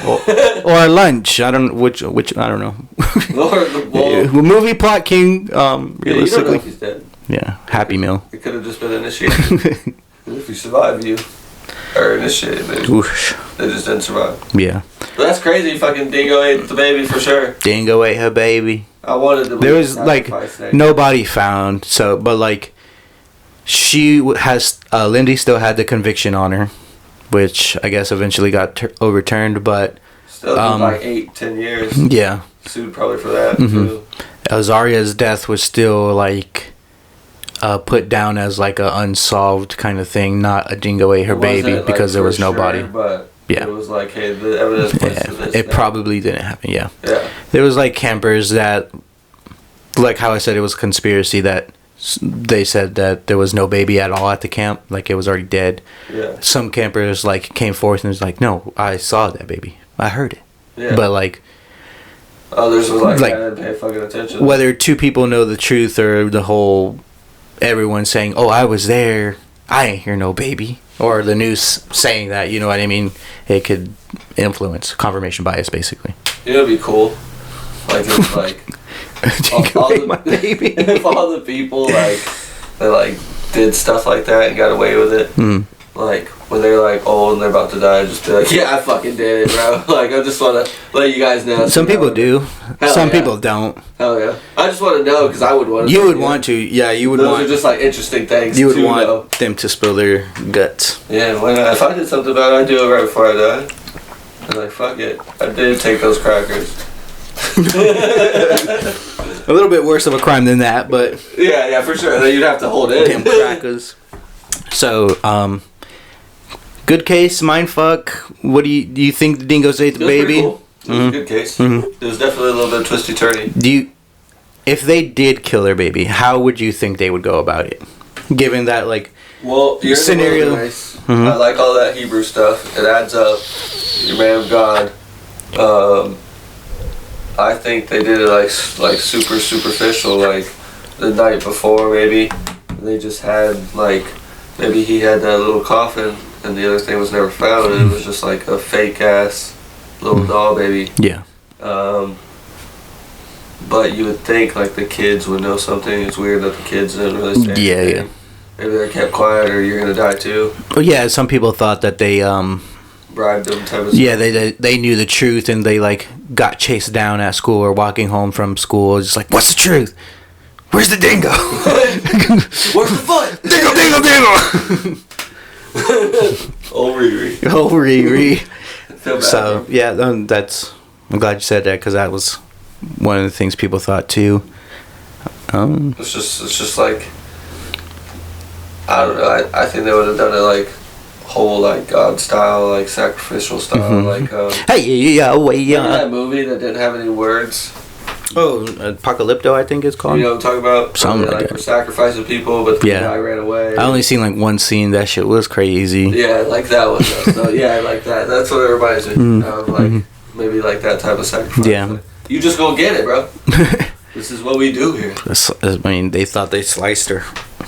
[SPEAKER 2] or our lunch. I don't which I don't know.
[SPEAKER 3] Well,
[SPEAKER 2] movie plot king.
[SPEAKER 3] you don't know
[SPEAKER 2] Realistically,
[SPEAKER 3] if he's dead.
[SPEAKER 2] yeah, Happy Meal.
[SPEAKER 3] It could have just been initiated. If you survive, you are initiated. They just didn't survive.
[SPEAKER 2] Yeah.
[SPEAKER 3] But that's crazy. Fucking dingo ate the baby for sure.
[SPEAKER 2] Dingo ate her baby.
[SPEAKER 3] I wanted to.
[SPEAKER 2] There was like nobody found. So, but like, she has Lindy still had the conviction on her, which I guess eventually got overturned. But
[SPEAKER 3] still like 8-10 years.
[SPEAKER 2] Yeah.
[SPEAKER 3] Sued probably for that
[SPEAKER 2] too. Azaria's death was still like put down as like a unsolved kind of thing, not a dingo ate her baby because there was no body.
[SPEAKER 3] But
[SPEAKER 2] yeah,
[SPEAKER 3] it was like, hey, the evidence points to this.
[SPEAKER 2] It probably didn't happen. Yeah.
[SPEAKER 3] Yeah.
[SPEAKER 2] There was like campers that, like how I said, it was a conspiracy that they said that there was no baby at all at the camp, like it was already dead.
[SPEAKER 3] Yeah.
[SPEAKER 2] Some campers like came forth and was like, no, I saw that baby, I heard it.
[SPEAKER 3] Yeah.
[SPEAKER 2] But like.
[SPEAKER 3] Others was like, I didn't pay fucking attention.
[SPEAKER 2] Whether two people know the truth or the whole, everyone saying, oh, I was there, I ain't hear no baby. Or the news saying that, you know what I mean? It could influence confirmation bias, basically.
[SPEAKER 3] You know, it'd be cool. Like, if, like,
[SPEAKER 2] my baby.
[SPEAKER 3] If all the people, like, that, like, did stuff like that and got away with it, like, when they're like old and they're about to die, just be like, yeah, I fucking did it, bro. Like, I just want to let you guys know.
[SPEAKER 2] Some people do. Some people don't.
[SPEAKER 3] Hell yeah. I just want to know because I would want to.
[SPEAKER 2] You would want to. Yeah, you would want.
[SPEAKER 3] Those are just like interesting things.
[SPEAKER 2] You would want them to spill their guts.
[SPEAKER 3] Yeah, why not? If I did something bad, I'd do it right before I die. I'm like, fuck it. I did take those crackers.
[SPEAKER 2] A little bit worse of a crime than that, but.
[SPEAKER 3] Yeah, for sure. Then you'd have to hold it.
[SPEAKER 2] Damn crackers. So, good case, mindfuck. What do you think the dingoes ate the baby?
[SPEAKER 3] Cool. It was a good case. It was definitely a little bit twisty turny.
[SPEAKER 2] If they did kill their baby, how would you think they would go about it? Given that, like,
[SPEAKER 3] well, you're
[SPEAKER 2] scenario.
[SPEAKER 3] In the nice. I like all that Hebrew stuff. It adds up. You're man of God. I think they did it like super superficial, like the night before maybe. They just had like, maybe he had that little coffin and the other thing was never found and it was just like a fake ass little doll baby.
[SPEAKER 2] Yeah.
[SPEAKER 3] But you would think like the kids would know something. It's weird that the kids didn't really say anything.
[SPEAKER 2] Yeah.
[SPEAKER 3] Maybe they kept quiet or you're gonna die too.
[SPEAKER 2] Well, yeah, some people thought that they
[SPEAKER 3] bribed them type of
[SPEAKER 2] yeah,
[SPEAKER 3] stuff.
[SPEAKER 2] they knew the truth and they like got chased down at school or walking home from school. Just like, what's the truth? Where's the dingo?
[SPEAKER 3] Where's the foot?
[SPEAKER 2] Dingo, dingo, dingo!
[SPEAKER 3] Oh, Riri.
[SPEAKER 2] Oh, Riri.
[SPEAKER 3] Feel bad,
[SPEAKER 2] So
[SPEAKER 3] bro.
[SPEAKER 2] yeah, I'm glad you said that because that was one of the things people thought too.
[SPEAKER 3] It's just like, I don't know. I think they would have done it like whole like God style, like sacrificial style, like
[SPEAKER 2] Hey, yeah,
[SPEAKER 3] remember that movie that didn't have any words?
[SPEAKER 2] Oh, Apocalypto, I think it's called.
[SPEAKER 3] You know what I'm talking about?
[SPEAKER 2] Something
[SPEAKER 3] Where they,
[SPEAKER 2] like
[SPEAKER 3] were
[SPEAKER 2] that.
[SPEAKER 3] sacrificing people, but the
[SPEAKER 2] Yeah.
[SPEAKER 3] guy ran away.
[SPEAKER 2] I only seen like one scene. That shit was crazy.
[SPEAKER 3] Yeah, like that one. So yeah, I like that. That's what it reminds me of. Like maybe like that type of sacrifice.
[SPEAKER 2] Yeah.
[SPEAKER 3] Like, you just go get it, bro. This is what we do here.
[SPEAKER 2] I mean, they thought they sliced her.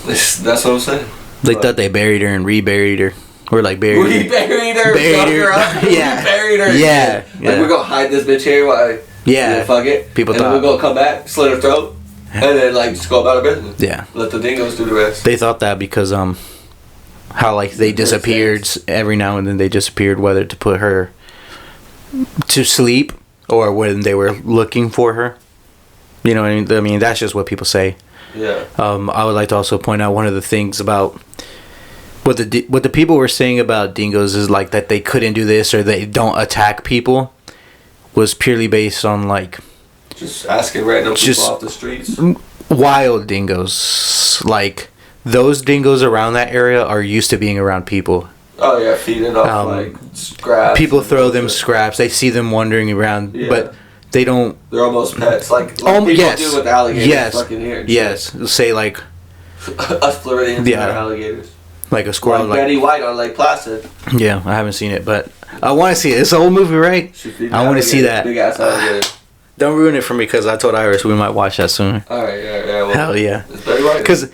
[SPEAKER 3] That's what I'm saying.
[SPEAKER 2] They thought they buried her and reburied her. Or like buried
[SPEAKER 3] We
[SPEAKER 2] her.
[SPEAKER 3] buried her,
[SPEAKER 2] Buried
[SPEAKER 3] dug
[SPEAKER 2] her.
[SPEAKER 3] her up,
[SPEAKER 2] Yeah.
[SPEAKER 3] we buried her.
[SPEAKER 2] Yeah.
[SPEAKER 3] Like we're gonna hide this bitch here while fuck it.
[SPEAKER 2] People
[SPEAKER 3] and
[SPEAKER 2] thought.
[SPEAKER 3] then we're gonna come back, slit her throat, and then like just go about our business.
[SPEAKER 2] Yeah.
[SPEAKER 3] Let the dingoes do the rest.
[SPEAKER 2] They thought that because how like they disappeared every now and then they disappeared, whether to put her to sleep or when they were looking for her. You know what I mean? I mean that's just what people say.
[SPEAKER 3] Yeah.
[SPEAKER 2] I would like to also point out one of the things about what the people were saying about dingoes is like that they couldn't do this or they don't attack people was purely based on like
[SPEAKER 3] Just asking random people off the streets.
[SPEAKER 2] wild dingoes. Like those dingoes around that area are used to being around people.
[SPEAKER 3] Oh yeah, feeding off like scraps.
[SPEAKER 2] People throw them scraps. They see them wandering around, but they don't.
[SPEAKER 3] They're almost pets, like people do with alligators. Fucking here.
[SPEAKER 2] Yes. Say like
[SPEAKER 3] us Floridians are alligators.
[SPEAKER 2] Like a squirrel.
[SPEAKER 3] Like Betty White on Lake Placid.
[SPEAKER 2] Yeah, I haven't seen it, but I want to see it. It's an old movie, right? I want to see that.
[SPEAKER 3] Big ass alligator.
[SPEAKER 2] Don't ruin it for me because I told Iris we might watch that soon.
[SPEAKER 3] Alright, yeah. Well,
[SPEAKER 2] hell yeah.
[SPEAKER 3] It's Betty White.
[SPEAKER 2] Because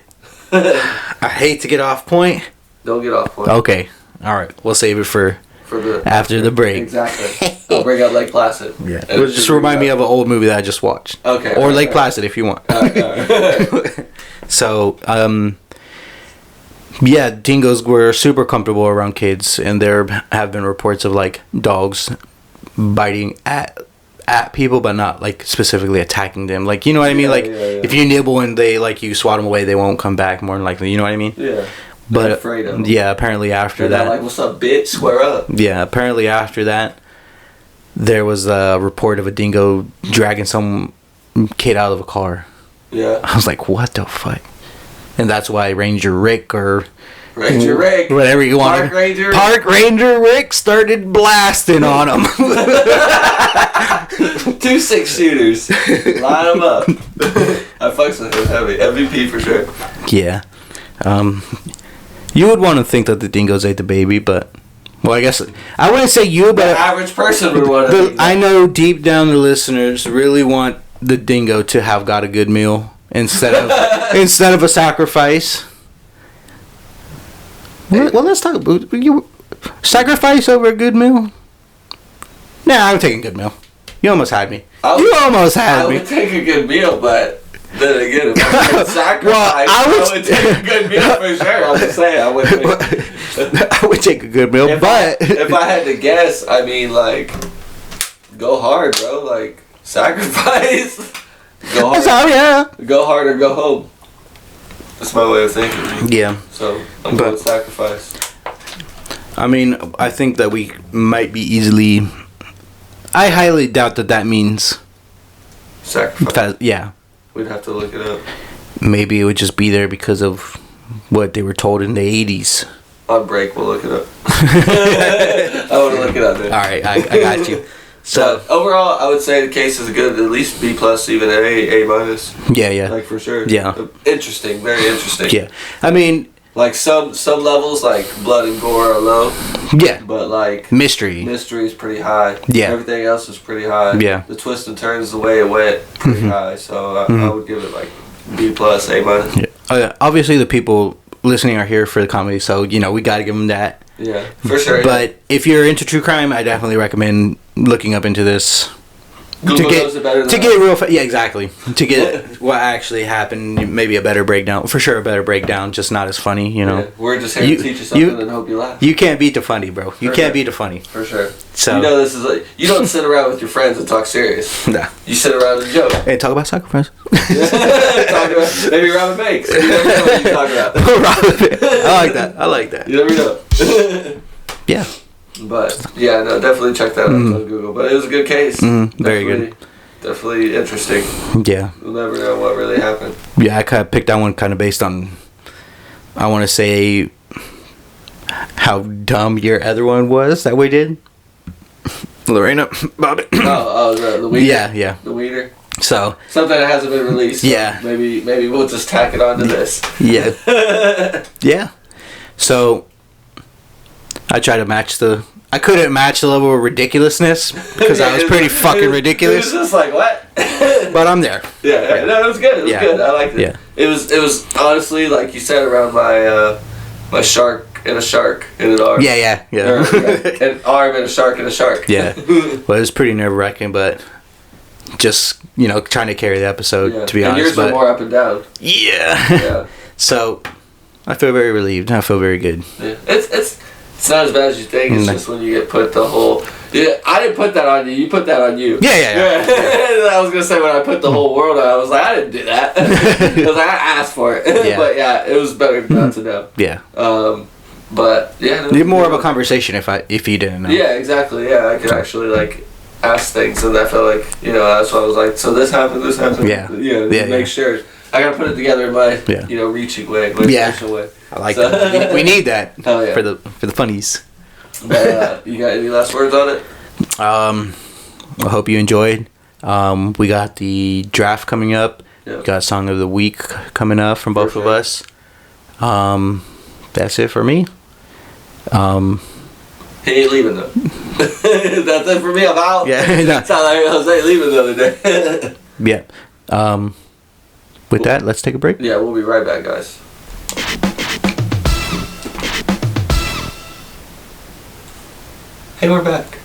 [SPEAKER 2] I hate to get off point.
[SPEAKER 3] Don't get off point.
[SPEAKER 2] Okay. Alright. We'll save it for
[SPEAKER 3] the
[SPEAKER 2] after the break.
[SPEAKER 3] Exactly. I'll bring up Lake Placid.
[SPEAKER 2] Yeah. It'll just remind me of an old movie that I just watched.
[SPEAKER 3] Okay.
[SPEAKER 2] Or Lake Placid if you want.
[SPEAKER 3] Alright.
[SPEAKER 2] So, yeah, dingoes were super comfortable around kids, and there have been reports of like dogs biting at people, but not like specifically attacking them. Like, you know what I mean? Like, if you nibble and they like you swat them away, they won't come back more than likely. You know what I mean?
[SPEAKER 3] Yeah.
[SPEAKER 2] But
[SPEAKER 3] afraid of them.
[SPEAKER 2] yeah, apparently after
[SPEAKER 3] They're
[SPEAKER 2] that,
[SPEAKER 3] like, what's up, bitch? Square up.
[SPEAKER 2] Yeah, apparently after that, there was a report of a dingo dragging some kid out of a car.
[SPEAKER 3] Yeah.
[SPEAKER 2] I was like, what the fuck? And that's why Ranger Rick or
[SPEAKER 3] Ranger Rick,
[SPEAKER 2] whatever you want, Park Ranger Rick started blasting on him.
[SPEAKER 3] 2 6-shooters, line them up. I fucks with him heavy, MVP for sure.
[SPEAKER 2] Yeah, you would want to think that the dingoes ate the baby, but well, I guess I wouldn't say you, but
[SPEAKER 3] the average person would want to.
[SPEAKER 2] I know deep down the listeners really want the dingo to have got a good meal instead of a sacrifice. Well, let's talk about you. Sacrifice over a good meal? Nah, I'm taking a good meal. You almost had me. I would take a good meal, but
[SPEAKER 3] Then again, if I could sacrifice, I would take a good meal for sure. I'm just saying, I would take.
[SPEAKER 2] I would take a good meal, but
[SPEAKER 3] if I had to guess, I mean, like, go hard, bro. Like, sacrifice. Go hard.
[SPEAKER 2] Azaria.
[SPEAKER 3] Go hard or go home. That's my way of thinking.
[SPEAKER 2] Yeah.
[SPEAKER 3] So I'm going with sacrifice.
[SPEAKER 2] I mean, I think that we might be easily. I highly doubt that means
[SPEAKER 3] Sacrifice.
[SPEAKER 2] Yeah.
[SPEAKER 3] We'd have to look it up.
[SPEAKER 2] Maybe it would just be there because of what they were told in the 80s.
[SPEAKER 3] On break, we'll look it up. I want to look it up, dude.
[SPEAKER 2] All right, I got you. So
[SPEAKER 3] overall, I would say the case is good. At least B plus, even A minus.
[SPEAKER 2] yeah.
[SPEAKER 3] Like for sure.
[SPEAKER 2] Yeah.
[SPEAKER 3] Interesting, very interesting.
[SPEAKER 2] Yeah, I mean,
[SPEAKER 3] like some levels, like blood and gore are low.
[SPEAKER 2] Yeah.
[SPEAKER 3] But like
[SPEAKER 2] mystery
[SPEAKER 3] is pretty high.
[SPEAKER 2] Yeah.
[SPEAKER 3] Everything else is pretty high.
[SPEAKER 2] Yeah.
[SPEAKER 3] The twist and turns, the way it went, pretty high. So I would give it like B plus, A minus.
[SPEAKER 2] Yeah. Obviously, the people listening are here for the comedy, so we got to give them that.
[SPEAKER 3] Yeah, for sure.
[SPEAKER 2] But if you're into true crime, I definitely recommend looking up into this.
[SPEAKER 3] Google knows it better than
[SPEAKER 2] get real yeah, exactly, to get what actually happened, maybe a better breakdown, for sure a better breakdown, just not as funny,
[SPEAKER 3] Yeah, we're just here to teach you something and hope you laugh.
[SPEAKER 2] You can't beat the funny, bro. You can't beat the funny.
[SPEAKER 3] For sure.
[SPEAKER 2] So
[SPEAKER 3] this is like, you don't sit around with your friends and talk serious.
[SPEAKER 2] Nah.
[SPEAKER 3] You sit around and joke.
[SPEAKER 2] Hey, talk about sacrifice.
[SPEAKER 3] Talk about, maybe Robin Banks. You never know what you talk about.
[SPEAKER 2] I like that.
[SPEAKER 3] You never know.
[SPEAKER 2] Yeah.
[SPEAKER 3] But yeah, no, definitely check that out on Google. But it was a good case.
[SPEAKER 2] Very good.
[SPEAKER 3] Definitely interesting.
[SPEAKER 2] Yeah.
[SPEAKER 3] We'll never know what really happened.
[SPEAKER 2] Yeah, I kind of picked that one kind of based on, I want to say, how dumb your other one was that we did. Lorena, Bobby.
[SPEAKER 3] The weeder.
[SPEAKER 2] Yeah.
[SPEAKER 3] The weeder.
[SPEAKER 2] So
[SPEAKER 3] something that hasn't been released. So
[SPEAKER 2] yeah.
[SPEAKER 3] Maybe we'll just tack it onto this.
[SPEAKER 2] Yeah. Yeah. So I tried to I couldn't match the level of ridiculousness because I was pretty fucking ridiculous.
[SPEAKER 3] It was just like, what?
[SPEAKER 2] But I'm there.
[SPEAKER 3] Yeah. No, it was good. It was good. I liked it.
[SPEAKER 2] Yeah.
[SPEAKER 3] It was honestly, like you said, around my shark and a shark and an arm.
[SPEAKER 2] Yeah.
[SPEAKER 3] An arm and a shark and a shark.
[SPEAKER 2] Yeah. Well, it was pretty nerve-wracking, but just, trying to carry the episode, to be honest.
[SPEAKER 3] Yours were more up and down.
[SPEAKER 2] Yeah. So, I feel very relieved. I feel very good.
[SPEAKER 3] Yeah. It's not as bad as you think. It's just when you get put the whole... Yeah, I didn't put that on you. You put that on you.
[SPEAKER 2] Yeah.
[SPEAKER 3] I was going to say when I put the whole world on, I was like, I didn't do that. I was like, I asked for it.
[SPEAKER 2] Yeah.
[SPEAKER 3] But yeah, it was better not to know.
[SPEAKER 2] Yeah.
[SPEAKER 3] But yeah.
[SPEAKER 2] Need more of a conversation if you didn't know.
[SPEAKER 3] Yeah, exactly. Yeah, I could actually ask things, and I felt like, that's why I was like, so this happened.
[SPEAKER 2] Yeah.
[SPEAKER 3] Make sure. I gotta put it together in my, reaching way, my special way.
[SPEAKER 2] I like that. We need that for the funnies.
[SPEAKER 3] But, you got any last words on it?
[SPEAKER 2] I hope you enjoyed. We got the draft coming up.
[SPEAKER 3] Yep.
[SPEAKER 2] Got Song of the Week coming up from both of us. That's it for me.
[SPEAKER 3] He ain't leaving though. That's it for me. I'm out.
[SPEAKER 2] Yeah. No.
[SPEAKER 3] Sound like Jose leaving the other day.
[SPEAKER 2] Yeah. With that, let's take a break.
[SPEAKER 3] Yeah, we'll be right back, guys. Hey, we're back.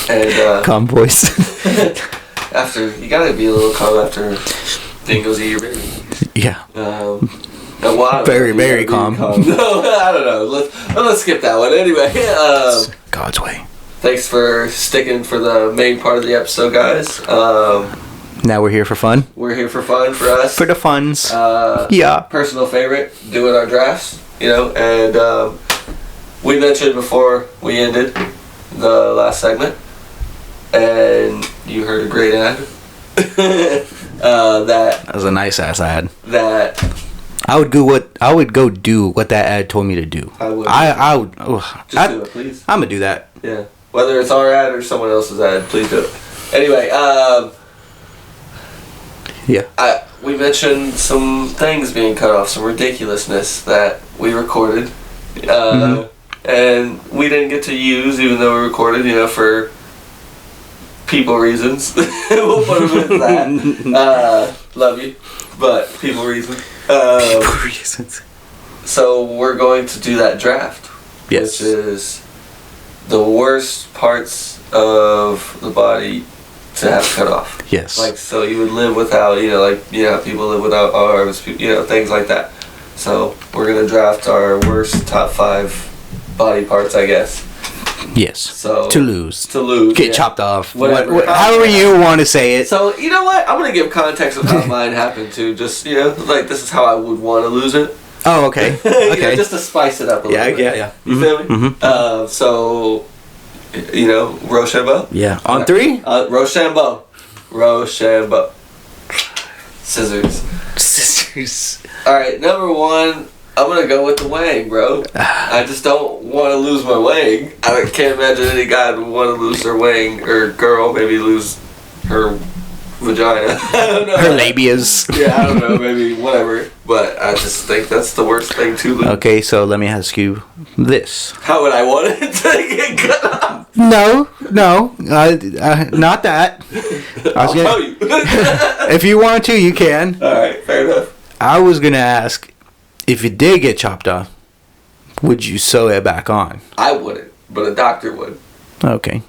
[SPEAKER 3] And
[SPEAKER 2] calm voice.
[SPEAKER 3] after you gotta be a little calm after dingoes eat your baby.
[SPEAKER 2] Yeah. Very calm.
[SPEAKER 3] No, I don't know. Let's skip that one anyway.
[SPEAKER 2] God's way.
[SPEAKER 3] Thanks for sticking for the main part of the episode, guys.
[SPEAKER 2] Now we're here for fun.
[SPEAKER 3] We're here for fun for us.
[SPEAKER 2] For the funs.
[SPEAKER 3] Yeah. Personal favorite, doing our drafts, and we mentioned before we ended the last segment, and you heard a great ad. That was
[SPEAKER 2] a nice ass ad.
[SPEAKER 3] That
[SPEAKER 2] I would go do what that ad told me to do. I would.
[SPEAKER 3] Just do it, please.
[SPEAKER 2] I'm gonna do that.
[SPEAKER 3] Yeah. Whether it's our ad or someone else's ad, please do it. Anyway,
[SPEAKER 2] yeah.
[SPEAKER 3] We mentioned some things being cut off, some ridiculousness that we recorded, and we didn't get to use, even though we recorded, for people reasons. We'll put them with that. Love you, but people reasons.
[SPEAKER 2] People reasons.
[SPEAKER 3] So we're going to do that draft,
[SPEAKER 2] yes,
[SPEAKER 3] which is the worst parts of the body to have cut off.
[SPEAKER 2] Yes.
[SPEAKER 3] Like, so you would live without, people live without arms, things like that. So we're gonna draft our worst top 5 body parts, I guess.
[SPEAKER 2] Yes.
[SPEAKER 3] So
[SPEAKER 2] to lose. Get chopped off.
[SPEAKER 3] Whatever.
[SPEAKER 2] However you want to say it.
[SPEAKER 3] So you know what? I'm gonna give context of how mine happened too. Just like this is how I would want to lose it.
[SPEAKER 2] Oh, okay. Okay.
[SPEAKER 3] Just to spice it up a little bit.
[SPEAKER 2] Yeah.
[SPEAKER 3] You feel me?
[SPEAKER 2] Mm-hmm.
[SPEAKER 3] So Rochambeau.
[SPEAKER 2] Yeah. On 3.
[SPEAKER 3] Rochambeau. Scissors. All right, number 1. I'm gonna go with the wang, bro. I just don't want to lose my wang. I can't imagine any guy would want to lose their wang, or girl maybe lose her vagina. I don't know.
[SPEAKER 2] Her labias.
[SPEAKER 3] Yeah, I don't know, maybe whatever. But I just think that's the worst thing to lose.
[SPEAKER 2] Okay, so let me ask you this.
[SPEAKER 3] How would I want it to get cut off?
[SPEAKER 2] No, not that.
[SPEAKER 3] I'll tell you.
[SPEAKER 2] If you want to, you can.
[SPEAKER 3] All right, fair enough.
[SPEAKER 2] I was gonna ask, if it did get chopped off, would you sew it back on?
[SPEAKER 3] I wouldn't, but a doctor would.
[SPEAKER 2] Okay.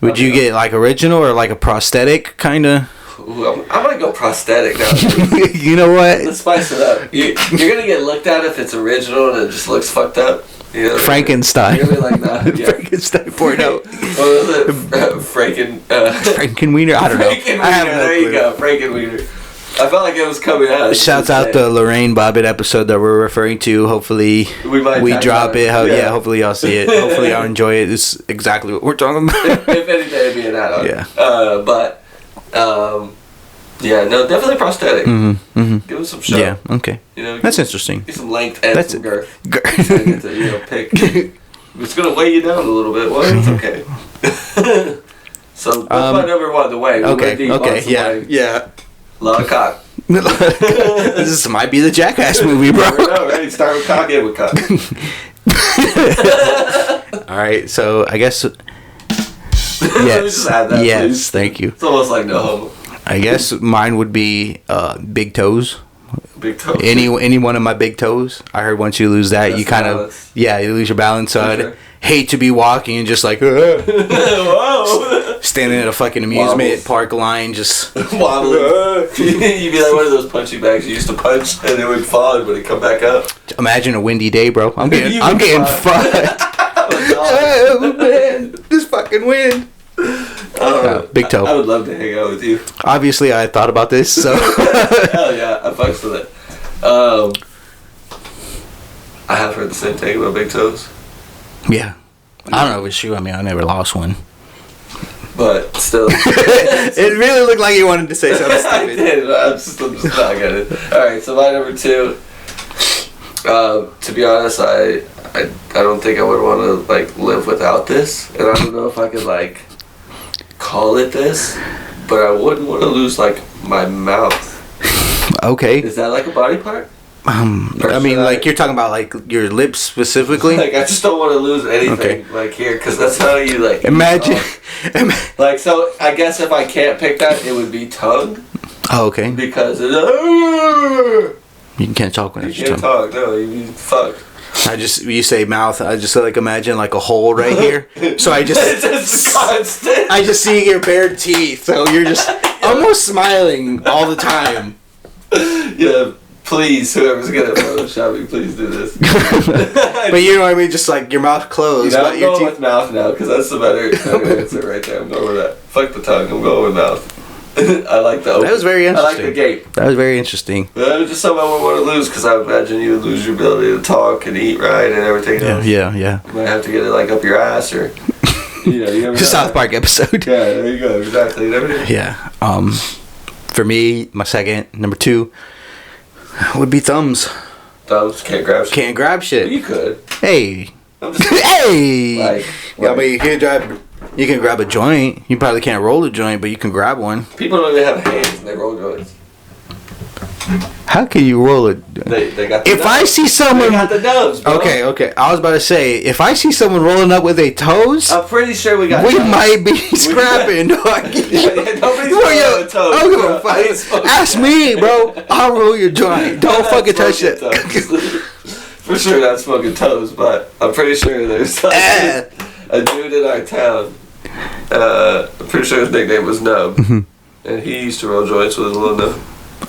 [SPEAKER 2] Would you get like original or like a prosthetic kind of?
[SPEAKER 3] I'm gonna go prosthetic now.
[SPEAKER 2] You know what?
[SPEAKER 3] Let's spice it up. You're gonna get looked at if it's original and it just looks fucked up.
[SPEAKER 2] Frankenstein.
[SPEAKER 3] You're gonna be like, nah, yeah.
[SPEAKER 2] Frankenstein poured out.
[SPEAKER 3] What was it?
[SPEAKER 2] Frankenwiener? I don't know.
[SPEAKER 3] There you go, Frankenwiener. I felt like it was coming out.
[SPEAKER 2] Shouts out the Lorraine Bobbitt episode that we're referring to. Hopefully we drop it. Hopefully y'all see it. Hopefully y'all enjoy it. This is exactly what we're talking about.
[SPEAKER 3] If anything, it'd be an add-on.
[SPEAKER 2] Yeah.
[SPEAKER 3] No, definitely prosthetic.
[SPEAKER 2] Mm-hmm.
[SPEAKER 3] Give him some show.
[SPEAKER 2] Yeah, okay. That's interesting.
[SPEAKER 3] Get some length and some girth. I get to, pick. It's gonna weigh you down a little bit. Well, it's okay. So that's my number 1, the way.
[SPEAKER 2] Okay, yeah.
[SPEAKER 3] A lot of cock.
[SPEAKER 2] This might be the Jackass movie, bro.
[SPEAKER 3] Right? Start with cock, end with cock.
[SPEAKER 2] All right, so I guess. Yes.
[SPEAKER 3] Just add that,
[SPEAKER 2] yes.
[SPEAKER 3] Please.
[SPEAKER 2] Thank you.
[SPEAKER 3] It's almost like no homo.
[SPEAKER 2] I guess mine would be big toes.
[SPEAKER 3] Big toes.
[SPEAKER 2] Any one of my big toes. I heard once you lose that, you kind of you lose your balance. So I'd hate to be walking and just like
[SPEAKER 3] whoa,
[SPEAKER 2] standing at a fucking amusement park line, just
[SPEAKER 3] wobbling. You'd be like one of those punching bags you used to punch, and it would fall and would it come back up.
[SPEAKER 2] Imagine a windy day, bro. I'm getting fucked. Oh man, this fucking wind. Big toe.
[SPEAKER 3] I would love to hang out with you.
[SPEAKER 2] Obviously, I thought about this, so.
[SPEAKER 3] Hell yeah, I fucks with it. I have heard the same thing about big toes.
[SPEAKER 2] Yeah. I don't know if it's true. I mean, I never lost one.
[SPEAKER 3] But still.
[SPEAKER 2] It really looked like you wanted to say something stupid.
[SPEAKER 3] I did. I'm just not getting it. Alright, so my number 2. To be honest, I don't think I would want to like live without this, and I don't know if I could like call it this, but I wouldn't want to lose like my mouth.
[SPEAKER 2] Okay.
[SPEAKER 3] Is that like a body part?
[SPEAKER 2] I mean, like you're talking about like your lips specifically.
[SPEAKER 3] Like I just don't want to lose anything like here, because that's how you like.
[SPEAKER 2] Imagine.
[SPEAKER 3] Like so, I guess if I can't pick that, it would be tongue.
[SPEAKER 2] Oh, okay.
[SPEAKER 3] Because
[SPEAKER 2] you can't talk when
[SPEAKER 3] you can't talk. No, you fuck.
[SPEAKER 2] You say mouth. I just like imagine like a hole right here. So I just
[SPEAKER 3] it's just constant.
[SPEAKER 2] I just see your bare teeth. So you're just almost smiling all the time.
[SPEAKER 3] Yeah, please, whoever's good at photoshopping, please do this.
[SPEAKER 2] But you know what I mean? Just like your mouth closed.
[SPEAKER 3] I'm going with mouth now because that's the better answer right there. I'm going with that. Fuck the tongue. I'm going with mouth. I like the open.
[SPEAKER 2] That was very interesting.
[SPEAKER 3] I like the gape.
[SPEAKER 2] That was very interesting.
[SPEAKER 3] But that was just something I would want to lose because I would imagine you would lose your ability to talk and eat right and everything else.
[SPEAKER 2] Yeah.
[SPEAKER 3] You might have to get it like up your ass or, you never know.
[SPEAKER 2] South Park episode.
[SPEAKER 3] Yeah, there you go. Exactly. You never know.
[SPEAKER 2] Yeah. For me, my second, number 2, would be thumbs.
[SPEAKER 3] Thumbs can't grab shit.
[SPEAKER 2] Can't grab shit.
[SPEAKER 3] But you could.
[SPEAKER 2] Hey.
[SPEAKER 3] I'm just
[SPEAKER 2] Hey.
[SPEAKER 3] like,
[SPEAKER 2] yeah, but you can't grab. You can grab a joint. You probably can't roll a joint, but you can grab one.
[SPEAKER 3] people don't even have hands and they roll joints.
[SPEAKER 2] How can you roll it?
[SPEAKER 3] They got the
[SPEAKER 2] If I see someone,
[SPEAKER 3] they got the nubs, bro.
[SPEAKER 2] okay. I was about to say, if I see someone rolling up with their toes,
[SPEAKER 3] I'm pretty sure we got
[SPEAKER 2] we
[SPEAKER 3] nubs.
[SPEAKER 2] might be scrapping.
[SPEAKER 3] Nobody's
[SPEAKER 2] Well,
[SPEAKER 3] rolling with toes.
[SPEAKER 2] I'm
[SPEAKER 3] bro.
[SPEAKER 2] gonna
[SPEAKER 3] I ain't
[SPEAKER 2] fuck.
[SPEAKER 3] supposed
[SPEAKER 2] Ask
[SPEAKER 3] to.
[SPEAKER 2] me, bro. I'll roll your joint. Don't
[SPEAKER 3] I'm not
[SPEAKER 2] fucking touch it.
[SPEAKER 3] smoking toes. For sure not smoking toes, but I'm pretty sure there's like a dude in our town I'm pretty sure his nickname was Nub. And he used to roll joints with his little nub.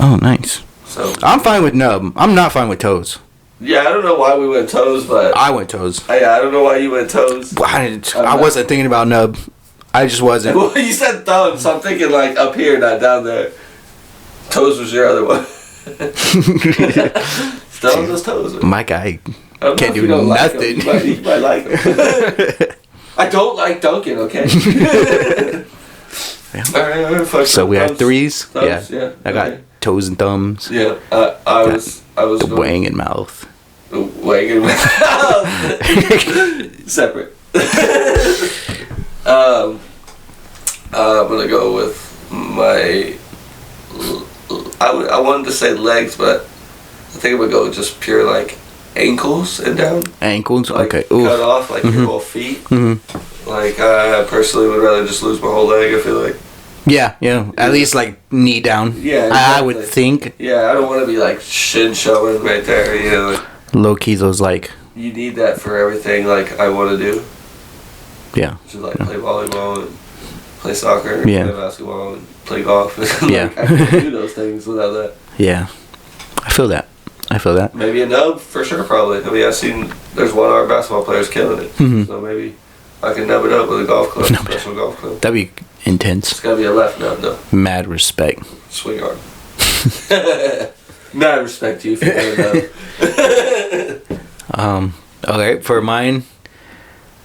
[SPEAKER 2] Oh, nice.
[SPEAKER 3] So
[SPEAKER 2] I'm fine with Nub. I'm not fine with Toes.
[SPEAKER 3] yeah, I don't know why we went Toes, but
[SPEAKER 2] I went Toes.
[SPEAKER 3] yeah, I don't know why you went Toes.
[SPEAKER 2] I wasn't thinking about Nub. I just wasn't.
[SPEAKER 3] Well, you said Thumbs, so I'm thinking like up here, not down there. Toes was your other one. Thumbs was Toes.
[SPEAKER 2] My guy
[SPEAKER 3] I don't know
[SPEAKER 2] can't
[SPEAKER 3] if
[SPEAKER 2] do
[SPEAKER 3] you don't like him.
[SPEAKER 2] nothing.
[SPEAKER 3] You might like him. I don't like Duncan, okay? Alright, fuck.
[SPEAKER 2] So we had threes.
[SPEAKER 3] Thumbs,
[SPEAKER 2] Yeah.
[SPEAKER 3] yeah.
[SPEAKER 2] I got
[SPEAKER 3] Okay.
[SPEAKER 2] Toes and thumbs.
[SPEAKER 3] Yeah, I was
[SPEAKER 2] The
[SPEAKER 3] going-
[SPEAKER 2] wang and mouth.
[SPEAKER 3] Wagon separate. I'm gonna go with my. I wanted to say legs, but I think I'm gonna go with just pure like ankles and down.
[SPEAKER 2] Ankles.
[SPEAKER 3] Like,
[SPEAKER 2] Okay.
[SPEAKER 3] cut
[SPEAKER 2] Ooh.
[SPEAKER 3] off like your whole feet.
[SPEAKER 2] Mm-hmm.
[SPEAKER 3] Like I personally would rather just lose my whole leg. I feel like.
[SPEAKER 2] Yeah. Yeah. At least like knee down.
[SPEAKER 3] Yeah,
[SPEAKER 2] I would
[SPEAKER 3] exactly.
[SPEAKER 2] think.
[SPEAKER 3] Yeah, I don't want to be like shin showing right there. You know, like,
[SPEAKER 2] Low key, those like.
[SPEAKER 3] you need that for everything. Like I want to do.
[SPEAKER 2] Yeah.
[SPEAKER 3] Just like play volleyball and play soccer,
[SPEAKER 2] Yeah.
[SPEAKER 3] play basketball and play golf. Like,
[SPEAKER 2] Yeah.
[SPEAKER 3] I can't do those things without that.
[SPEAKER 2] Yeah. I feel that.
[SPEAKER 3] Maybe a nub for sure, probably. I mean, I've seen there's 1 hour basketball players killing it.
[SPEAKER 2] Mhm.
[SPEAKER 3] So maybe I can nub it up with a golf club, special golf club.
[SPEAKER 2] That'd be intense.
[SPEAKER 3] It's gotta be a left nub though.
[SPEAKER 2] Mad respect.
[SPEAKER 3] Swing arm. Mad respect to you for doing nub.
[SPEAKER 2] Okay, for mine,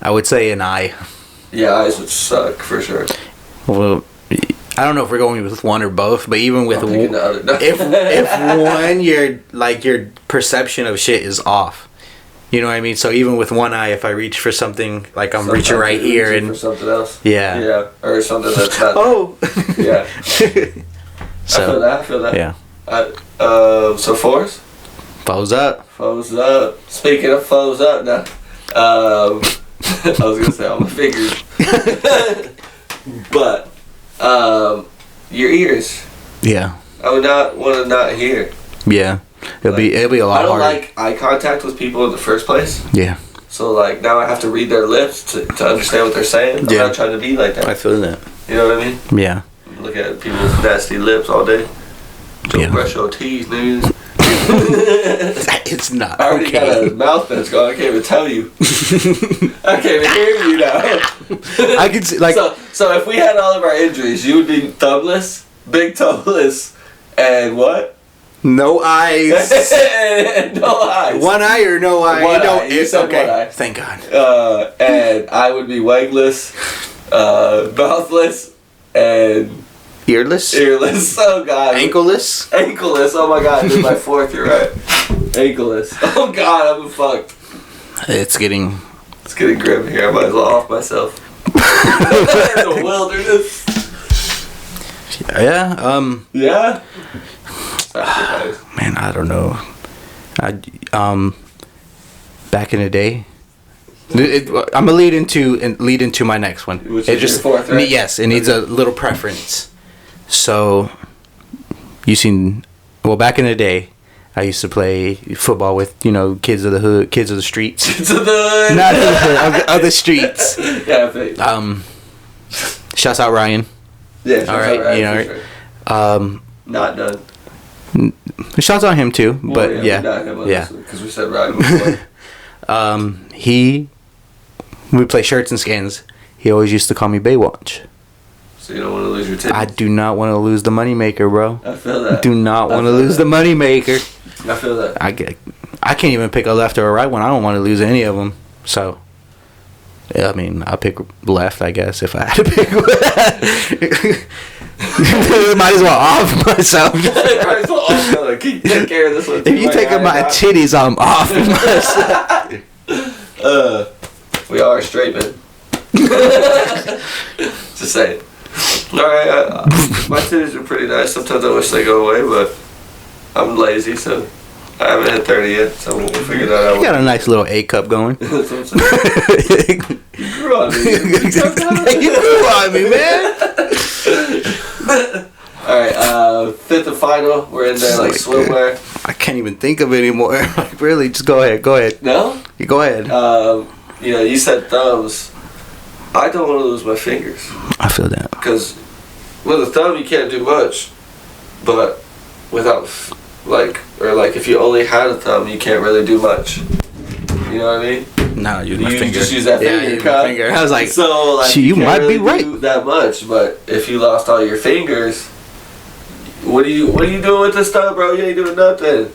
[SPEAKER 2] I would say an eye.
[SPEAKER 3] Yeah, eyes would suck for sure.
[SPEAKER 2] Well, I don't know if we're going with one or both, but even with
[SPEAKER 3] I'm picking the other. No.
[SPEAKER 2] if one, your perception of shit is off. You know what I mean? So even with one eye, if I reach for something, like I'm reaching
[SPEAKER 3] Sometimes
[SPEAKER 2] right
[SPEAKER 3] you're
[SPEAKER 2] here
[SPEAKER 3] reaching
[SPEAKER 2] and
[SPEAKER 3] for something else.
[SPEAKER 2] yeah.
[SPEAKER 3] Yeah, or something that's not.
[SPEAKER 2] Oh.
[SPEAKER 3] Yeah.
[SPEAKER 2] So
[SPEAKER 3] I feel that.
[SPEAKER 2] yeah,
[SPEAKER 3] So fours?
[SPEAKER 2] foes up.
[SPEAKER 3] Foes up. Speaking of foes up now. I was gonna say all my fingers. But your ears.
[SPEAKER 2] Yeah,
[SPEAKER 3] I would not want to not hear.
[SPEAKER 2] yeah. It'll be a lot
[SPEAKER 3] I don't
[SPEAKER 2] harder.
[SPEAKER 3] like eye contact with people in the first place.
[SPEAKER 2] Yeah,
[SPEAKER 3] So like now I have to read their lips to understand what they're saying.
[SPEAKER 2] Yeah.
[SPEAKER 3] I'm not trying to be like that.
[SPEAKER 2] I feel that.
[SPEAKER 3] You know what I mean?
[SPEAKER 2] Yeah,
[SPEAKER 3] Look at people's nasty lips all day. Don't
[SPEAKER 2] Yeah.
[SPEAKER 3] brush your teeth, niggas.
[SPEAKER 2] it's not
[SPEAKER 3] I already got
[SPEAKER 2] okay.
[SPEAKER 3] a mouth that's gone. I can't even tell you. I can't even hear you now.
[SPEAKER 2] I can see like
[SPEAKER 3] So if we had all of our injuries, you would be thumbless, big toeless, and what?
[SPEAKER 2] no eyes.
[SPEAKER 3] No eyes.
[SPEAKER 2] One eye or no eye?
[SPEAKER 3] One
[SPEAKER 2] No,
[SPEAKER 3] eye. You
[SPEAKER 2] it's
[SPEAKER 3] said
[SPEAKER 2] okay.
[SPEAKER 3] one eye.
[SPEAKER 2] Thank God.
[SPEAKER 3] And I would be wangless, mouthless, and
[SPEAKER 2] Earless.
[SPEAKER 3] earless. Oh God.
[SPEAKER 2] Ankleless.
[SPEAKER 3] Ankleless. Oh my God. This is my fourth. You're right. Ankleless. Oh God. I'm fucked.
[SPEAKER 2] It's getting.
[SPEAKER 3] It's getting grim here. I might as well off myself. In the wilderness.
[SPEAKER 2] Yeah.
[SPEAKER 3] Yeah. Sacrifice.
[SPEAKER 2] Man, I don't know. Back in the day. I'm gonna lead into my next one.
[SPEAKER 3] Which is your fourth, right?
[SPEAKER 2] Yes, it needs a little preference. So, back in the day, I used to play football with kids of the hood, kids of the streets.
[SPEAKER 3] To the
[SPEAKER 2] Not of the hood, of the streets.
[SPEAKER 3] Yeah. I think.
[SPEAKER 2] Shouts out Ryan.
[SPEAKER 3] Yeah.
[SPEAKER 2] All right,
[SPEAKER 3] Sure. Not done.
[SPEAKER 2] Shouts out him too. But yeah.
[SPEAKER 3] Because we said right before.
[SPEAKER 2] We play shirts and skins. He always used to call me Baywatch.
[SPEAKER 3] So you don't want to lose your titties.
[SPEAKER 2] I do not want to lose the moneymaker, bro.
[SPEAKER 3] I feel that.
[SPEAKER 2] Do not want to
[SPEAKER 3] feel
[SPEAKER 2] lose
[SPEAKER 3] that.
[SPEAKER 2] the moneymaker.
[SPEAKER 3] I feel that.
[SPEAKER 2] I can't even pick a left or a right one. I don't want to lose any of them. So, yeah, I mean, I'll pick left, I guess, if I had to pick one. Might as well off myself.
[SPEAKER 3] Might as well also take care of this one.
[SPEAKER 2] If you take my titties, I'm off myself.
[SPEAKER 3] We are straight men. Just saying. Alright, my titties are pretty nice. Sometimes I wish they go away, but I'm lazy, so I haven't hit 30 yet, so we'll figure that out.
[SPEAKER 2] You got a nice little A cup going.
[SPEAKER 3] That's what I'm saying. You grew on me.
[SPEAKER 2] You grew on me, man.
[SPEAKER 3] Alright, fifth and final. We're in there like swimwear.
[SPEAKER 2] I can't even think of it anymore. Like, really, just go ahead.
[SPEAKER 3] No?
[SPEAKER 2] You go ahead.
[SPEAKER 3] You said thumbs. I don't want to lose my fingers.
[SPEAKER 2] I feel that.
[SPEAKER 3] Because with a thumb, you can't do much. But without, like if you only had a thumb, you can't really do much. You know what I mean?
[SPEAKER 2] No, use my
[SPEAKER 3] You
[SPEAKER 2] finger.
[SPEAKER 3] just use that finger.
[SPEAKER 2] use my finger. I was like,
[SPEAKER 3] so like
[SPEAKER 2] you
[SPEAKER 3] can't
[SPEAKER 2] might
[SPEAKER 3] really
[SPEAKER 2] be right.
[SPEAKER 3] do that much, but if you lost all your fingers, what are you doing with this thumb, bro? You ain't doing nothing.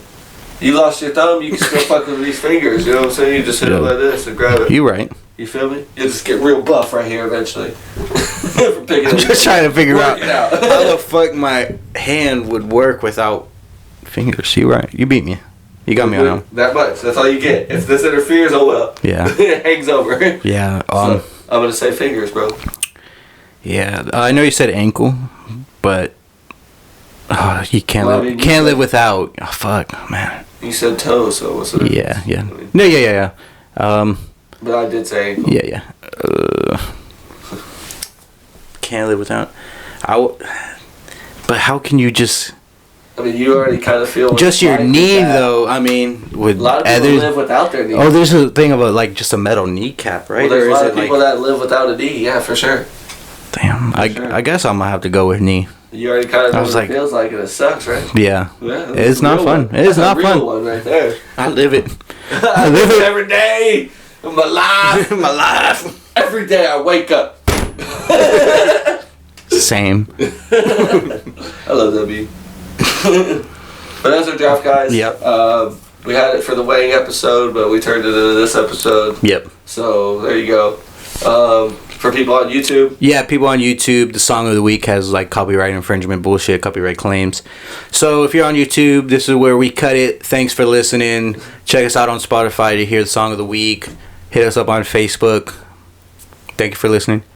[SPEAKER 3] You lost your thumb, you can still fuck with these fingers. You know what I'm saying? You just hit it like this and grab it.
[SPEAKER 2] You right.
[SPEAKER 3] You feel me? You'll just get real buff right here eventually. From picking
[SPEAKER 2] I'm just trying to figure out
[SPEAKER 3] out.
[SPEAKER 2] how the fuck my hand would work without fingers. You right. You beat me. You got me on that.
[SPEAKER 3] That much. That's all you get. If this interferes, oh well.
[SPEAKER 2] Yeah.
[SPEAKER 3] It hangs over.
[SPEAKER 2] Yeah.
[SPEAKER 3] So, I'm gonna say fingers, bro.
[SPEAKER 2] Yeah. I know you said ankle, but you can't
[SPEAKER 3] Well, I
[SPEAKER 2] live,
[SPEAKER 3] mean, you
[SPEAKER 2] can't
[SPEAKER 3] said-
[SPEAKER 2] live without. Oh, fuck, man.
[SPEAKER 3] You said toe, so what's the
[SPEAKER 2] Yeah. Yeah.
[SPEAKER 3] I mean,
[SPEAKER 2] No. Yeah.
[SPEAKER 3] but I did say ankle.
[SPEAKER 2] Yeah. Can't live without. But how can you just?
[SPEAKER 3] I mean, you already kind of feel
[SPEAKER 2] Just your
[SPEAKER 3] like
[SPEAKER 2] knee,
[SPEAKER 3] that.
[SPEAKER 2] though. I mean, with
[SPEAKER 3] A lot of people
[SPEAKER 2] others.
[SPEAKER 3] live without their knee.
[SPEAKER 2] Oh, there's a thing about like just a metal kneecap, right?
[SPEAKER 3] Well, there's
[SPEAKER 2] Or
[SPEAKER 3] a
[SPEAKER 2] is
[SPEAKER 3] lot
[SPEAKER 2] it
[SPEAKER 3] of people
[SPEAKER 2] like?
[SPEAKER 3] that live without a knee. Yeah, for sure.
[SPEAKER 2] Damn,
[SPEAKER 3] sure.
[SPEAKER 2] I guess I'm gonna have to go with knee.
[SPEAKER 3] You already kind of know
[SPEAKER 2] I was
[SPEAKER 3] what
[SPEAKER 2] like-
[SPEAKER 3] it feels like, and it sucks, right?
[SPEAKER 2] Yeah,
[SPEAKER 3] Yeah,
[SPEAKER 2] it's not fun. It is not
[SPEAKER 3] That's a real
[SPEAKER 2] fun.
[SPEAKER 3] one right there.
[SPEAKER 2] I live it.
[SPEAKER 3] I live it every day of my life.
[SPEAKER 2] My life.
[SPEAKER 3] Every day I wake up.
[SPEAKER 2] Same.
[SPEAKER 3] I love that beat. But that's our draft, guys.
[SPEAKER 2] Yep.
[SPEAKER 3] We had it for the weighing episode, but we turned it into this episode.
[SPEAKER 2] Yep.
[SPEAKER 3] So there you go. For people on YouTube,
[SPEAKER 2] Yeah, people on YouTube, the song of the week has like copyright infringement bullshit, copyright claims. So if you're on YouTube, this is where we cut it. Thanks for listening. Check us out on Spotify to hear the song of the week. Hit us up on Facebook. Thank you for listening.